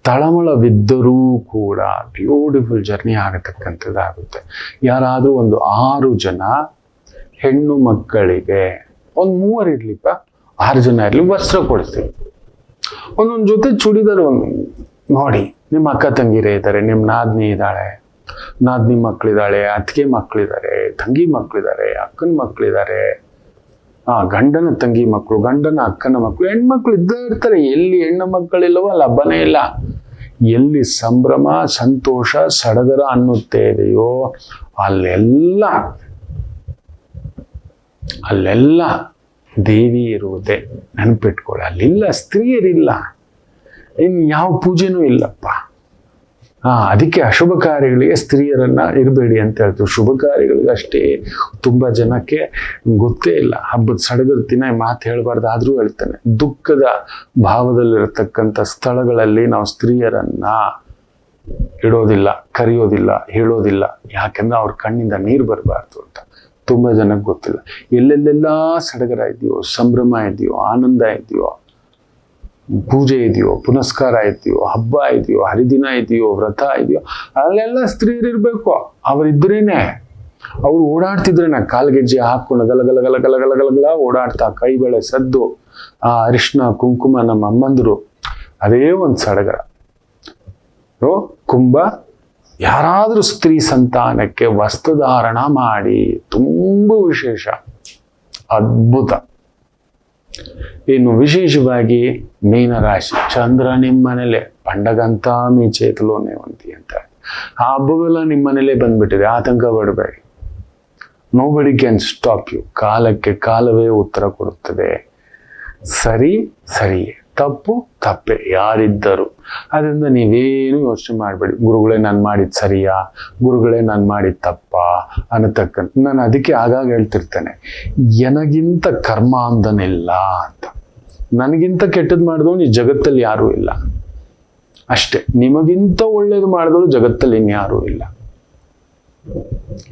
ತಳಮಳವಿದ್ದರೂ ಕೂಡ ಬ್ಯೂಟಿಫುಲ್ ಜರ್ನಿ ಆಗತಕ್ಕಂಥದ್ದಾಗುತ್ತೆ. ಯಾರಾದರೂ ಒಂದು 6 ಜನ ಹೆಣ್ಣು ಮಕ್ಕಳಿಗೆ, ಒಂದು 3 ಇರ್ಲಿಪ್ಪ, 6 ಜನ ಇರಲಿ, ವಸ್ತ್ರ ಕೊಡ್ತೀವಿ. ಒಂದೊಂದು ಜೊತೆ ಚೂಡಿದಾರ ಒಂದು ನೋಡಿ. ನಿಮ್ಮ ಅಕ್ಕ ತಂಗಿರೇ ಇದ್ದಾರೆ, ನಿಮ್ಮ ನಾದ್ನಿ ಇದ್ದಾಳೆ, ನಾದ್ನಿ ಮಕ್ಕಳಿದ್ದಾಳೆ, ಅತ್ತಿಗೆ ಮಕ್ಕಳಿದ್ದಾರೆ, ತಂಗಿ ಮಕ್ಕಳಿದ್ದಾರೆ, ಅಕ್ಕನ ಮಕ್ಕಳಿದ್ದಾರೆ, ಗಂಡನ ತಂಗಿ ಮಕ್ಕಳು, ಗಂಡನ ಅಕ್ಕನ ಮಕ್ಕಳು, ಹೆಣ್ಮಕ್ಳು ಇದ್ದೇ ಇರ್ತಾರೆ. ಎಲ್ಲಿ ಹೆಣ್ಣು ಮಕ್ಕಳಿಲ್ಲವೋ ಅಲ್ಲಿ ಹಬ್ಬನೇ ಇಲ್ಲ. ಎಲ್ಲಿ ಸಂಭ್ರಮ, ಸಂತೋಷ, ಸಡಗರ ಅನ್ನುತ್ತೇವೆಯೋ ಅಲ್ಲೆಲ್ಲ ದೇವಿ ಇರುವುದೇ. ನೆನಪಿಟ್ಕೊಳ್ಳಿ, ಅಲ್ಲಿಲ್ಲ ಸ್ತ್ರೀಯರಿಲ್ಲ, ಇನ್ನು ಯಾವ ಪೂಜೆನೂ ಇಲ್ಲಪ್ಪ. ಅದಕ್ಕೆ ಅಶುಭ ಕಾರ್ಯಗಳಿಗೆ ಸ್ತ್ರೀಯರನ್ನ ಇರಬೇಡಿ ಅಂತ ಹೇಳ್ತೀವಿ. ಶುಭ ಕಾರ್ಯಗಳಿಗೆ ಅಷ್ಟೇ. ತುಂಬ ಜನಕ್ಕೆ ಗೊತ್ತೇ ಇಲ್ಲ. ಹಬ್ಬದ ಸಡಗರ ದಿನ ಮಾತು ಹೇಳಬಾರ್ದು, ಆದರೂ ಹೇಳ್ತಾನೆ. ದುಃಖದ ಭಾವದಲ್ಲಿರತಕ್ಕಂಥ ಸ್ಥಳಗಳಲ್ಲಿ ನಾವು ಸ್ತ್ರೀಯರನ್ನ ಇಡೋದಿಲ್ಲ, ಕರೆಯೋದಿಲ್ಲ, ಹೇಳೋದಿಲ್ಲ. ಯಾಕೆಂದ್ರೆ ಅವ್ರ ಕಣ್ಣಿಂದ ನೀರು ಬರಬಾರ್ದು ಅಂತ. ತುಂಬ ಜನಕ್ಕೆ ಗೊತ್ತಿಲ್ಲ. ಎಲ್ಲೆಲ್ಲೆಲ್ಲ ಸಡಗರ ಇದೆಯೋ, ಸಂಭ್ರಮ ಇದೆಯೋ, ಆನಂದ ಇದೆಯೋ, ಪೂಜೆ ಇದೆಯೋ, ಪುನಸ್ಕಾರ ಇದೆಯೋ, ಹಬ್ಬ ಇದೆಯೋ, ಹರಿದಿನ ಇದೆಯೋ, ವ್ರತ ಇದೆಯೋ, ಅಲ್ಲೆಲ್ಲ ಸ್ತ್ರೀಯರಿರ್ಬೇಕು. ಅವರಿದ್ರೇನೆ, ಅವ್ರು ಓಡಾಡ್ತಿದ್ರೇನೆ, ಕಾಲ್ಗೆಜ್ಜೆ ಹಾಕೊಂಡು ಗಲಗಲ ಓಡಾಡ್ತಾ, ಕೈ ಬಳೆ ಸದ್ದು, ಅರಿಶಿನ ಕುಂಕುಮ, ನಮ್ಮ ಅಮ್ಮಂದರು, ಅದೇ ಒಂದು ಸಡಗರ. ಕುಂಭ, ಯಾರಾದರೂ ಸ್ತ್ರೀ ಸಂತಾನಕ್ಕೆ ವಸ್ತ್ರಧಾರಣ ಮಾಡಿ, ತುಂಬ ವಿಶೇಷ, ಅದ್ಭುತ. ಇನ್ನು ವಿಶೇಷವಾಗಿ ಮೀನರಾಶಿ, ಚಂದ್ರ ನಿಮ್ಮನೇಲೆ ಪಂಡಗಂತಾಮಿ ಚೇತಲೋನೆ ಒಂತಿ ಅಂತ. ಆ ಹಬ್ಬವೆಲ್ಲ ನಿಮ್ಮನೇಲೆ ಬಂದ್ಬಿಟ್ಟಿದೆ, ಆತಂಕ ಪಡಬೇಡಿ. Nobody can stop you. ಕಾಲಕ್ಕೆ ಕಾಲವೇ ಉತ್ತರ ಕೊಡುತ್ತದೆ. ಸರಿಯೇ, ತಪ್ಪು ತಪ್ಪೆ ಯಾರಿದ್ದರು. ಅದರಿಂದ ನೀವೇನು ಯೋಚನೆ ಮಾಡಬೇಡಿ. ಗುರುಗಳೇ ನಾನು ಮಾಡಿದ್ದು ಸರಿಯಾ, ಗುರುಗಳೇ ನಾನು ಮಾಡಿದ ತಪ್ಪಾ ಅನ್ನತಕ್ಕಂಥ. ನಾನು ಅದಕ್ಕೆ ಆಗಾಗ ಹೇಳ್ತಿರ್ತೇನೆ, ನನಗಿಂತ ಕರ್ಮಾಂಧನಿಲ್ಲ ಅಂತ. ನನಗಿಂತ ಕೆಟ್ಟದ್ದು ಮಾಡಿದವನು ಈ ಜಗತ್ತಲ್ಲಿ ಯಾರೂ ಇಲ್ಲ ಅಷ್ಟೇ. ನಿಮಗಿಂತ ಒಳ್ಳೇದು ಮಾಡಿದವರು ಜಗತ್ತಲ್ಲಿ ಇನ್ಯಾರೂ ಇಲ್ಲ.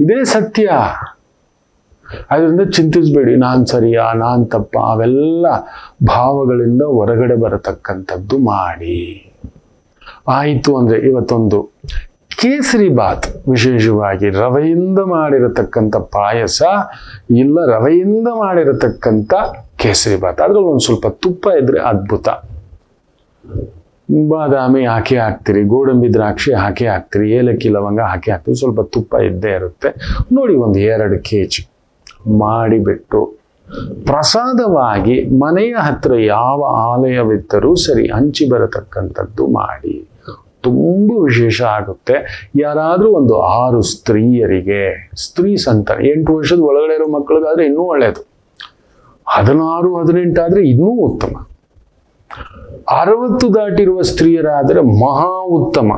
ಇದೇ ಸತ್ಯ. ಅದರಿಂದ ಚಿಂತಿಸಬೇಡಿ, ನಾನು ಸರಿಯಾ ನಾನು ತಪ್ಪ, ಅವೆಲ್ಲ ಭಾವಗಳಿಂದ ಹೊರಗಡೆ ಬರತಕ್ಕಂಥದ್ದು ಮಾಡಿ. ಆಯಿತು ಅಂದರೆ ಇವತ್ತೊಂದು ಕೇಸರಿ ಬಾತ್, ವಿಶೇಷವಾಗಿ ರವೆಯಿಂದ ಮಾಡಿರತಕ್ಕಂಥ ಪಾಯಸ ಇಲ್ಲ ರವೆಯಿಂದ ಮಾಡಿರತಕ್ಕಂಥ ಕೇಸರಿ ಬಾತ್, ಅದ್ರಲ್ಲಿ ಒಂದು ಸ್ವಲ್ಪ ತುಪ್ಪ ಇದ್ರೆ ಅದ್ಭುತ. ಬಾದಾಮಿ ಹಾಕಿ ಹಾಕ್ತೀರಿ, ಗೋಡಂಬಿ ದ್ರಾಕ್ಷಿ ಹಾಕಿ ಹಾಕ್ತೀರಿ, ಏಲಕ್ಕಿ ಲವಂಗ ಹಾಕಿ ಹಾಕ್ತೀರಿ, ಸ್ವಲ್ಪ ತುಪ್ಪ ಇದ್ದೇ ಇರುತ್ತೆ ನೋಡಿ. ಒಂದು 2 kg ಮಾಡಿಬಿಟ್ಟು ಪ್ರಸಾದವಾಗಿ ಮನೆಯ ಹತ್ರ ಯಾವ ಆಲಯವಿದ್ದರೂ ಸರಿ ಹಂಚಿ ಬರತಕ್ಕಂಥದ್ದು ಮಾಡಿ. ತುಂಬ ವಿಶೇಷ ಆಗುತ್ತೆ. ಯಾರಾದರೂ ಒಂದು 6 ಸ್ತ್ರೀಯರಿಗೆ, ಸ್ತ್ರೀ ಸಂತಾನ 8 ವರ್ಷದ ಒಳಗಡೆ ಇರೋ ಮಕ್ಕಳಿಗಾದ್ರೆ ಇನ್ನೂ ಒಳ್ಳೆಯದು, 16, 18 ಆದರೆ ಇನ್ನೂ ಉತ್ತಮ. 60 ದಾಟಿರುವ ಸ್ತ್ರೀಯರಾದರೆ ಮಹಾ ಉತ್ತಮ.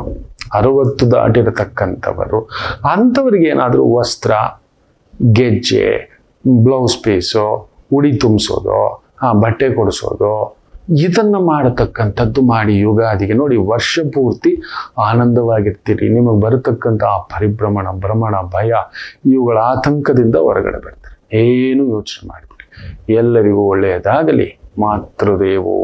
60 ದಾಟಿರತಕ್ಕಂಥವರು ಅಂಥವ್ರಿಗೆ ಏನಾದರೂ ವಸ್ತ್ರ, ಗೆಜ್ಜೆ, ಬ್ಲೌಸ್ ಪೀಸು, ಉಡಿ ತುಂಬಿಸೋದು, ಬಟ್ಟೆ ಕೊಡಿಸೋದು, ಇದನ್ನು ಮಾಡತಕ್ಕಂಥದ್ದು ಮಾಡಿ. ಯುಗಾದಿಗೆ ನೋಡಿ, ವರ್ಷ ಪೂರ್ತಿ ಆನಂದವಾಗಿರ್ತೀರಿ. ನಿಮಗೆ ಬರತಕ್ಕಂಥ ಆ ಪರಿಭ್ರಮಣ, ಭ್ರಮಣ, ಭಯ, ಇವುಗಳ ಆತಂಕದಿಂದ ಹೊರಗಡೆ ಬರ್ತಾರೆ. ಏನು ಯೋಚನೆ ಮಾಡಿಬಿಡಿ. ಎಲ್ಲರಿಗೂ ಒಳ್ಳೆಯದಾಗಲಿ. ಮಾತೃದೇವೋ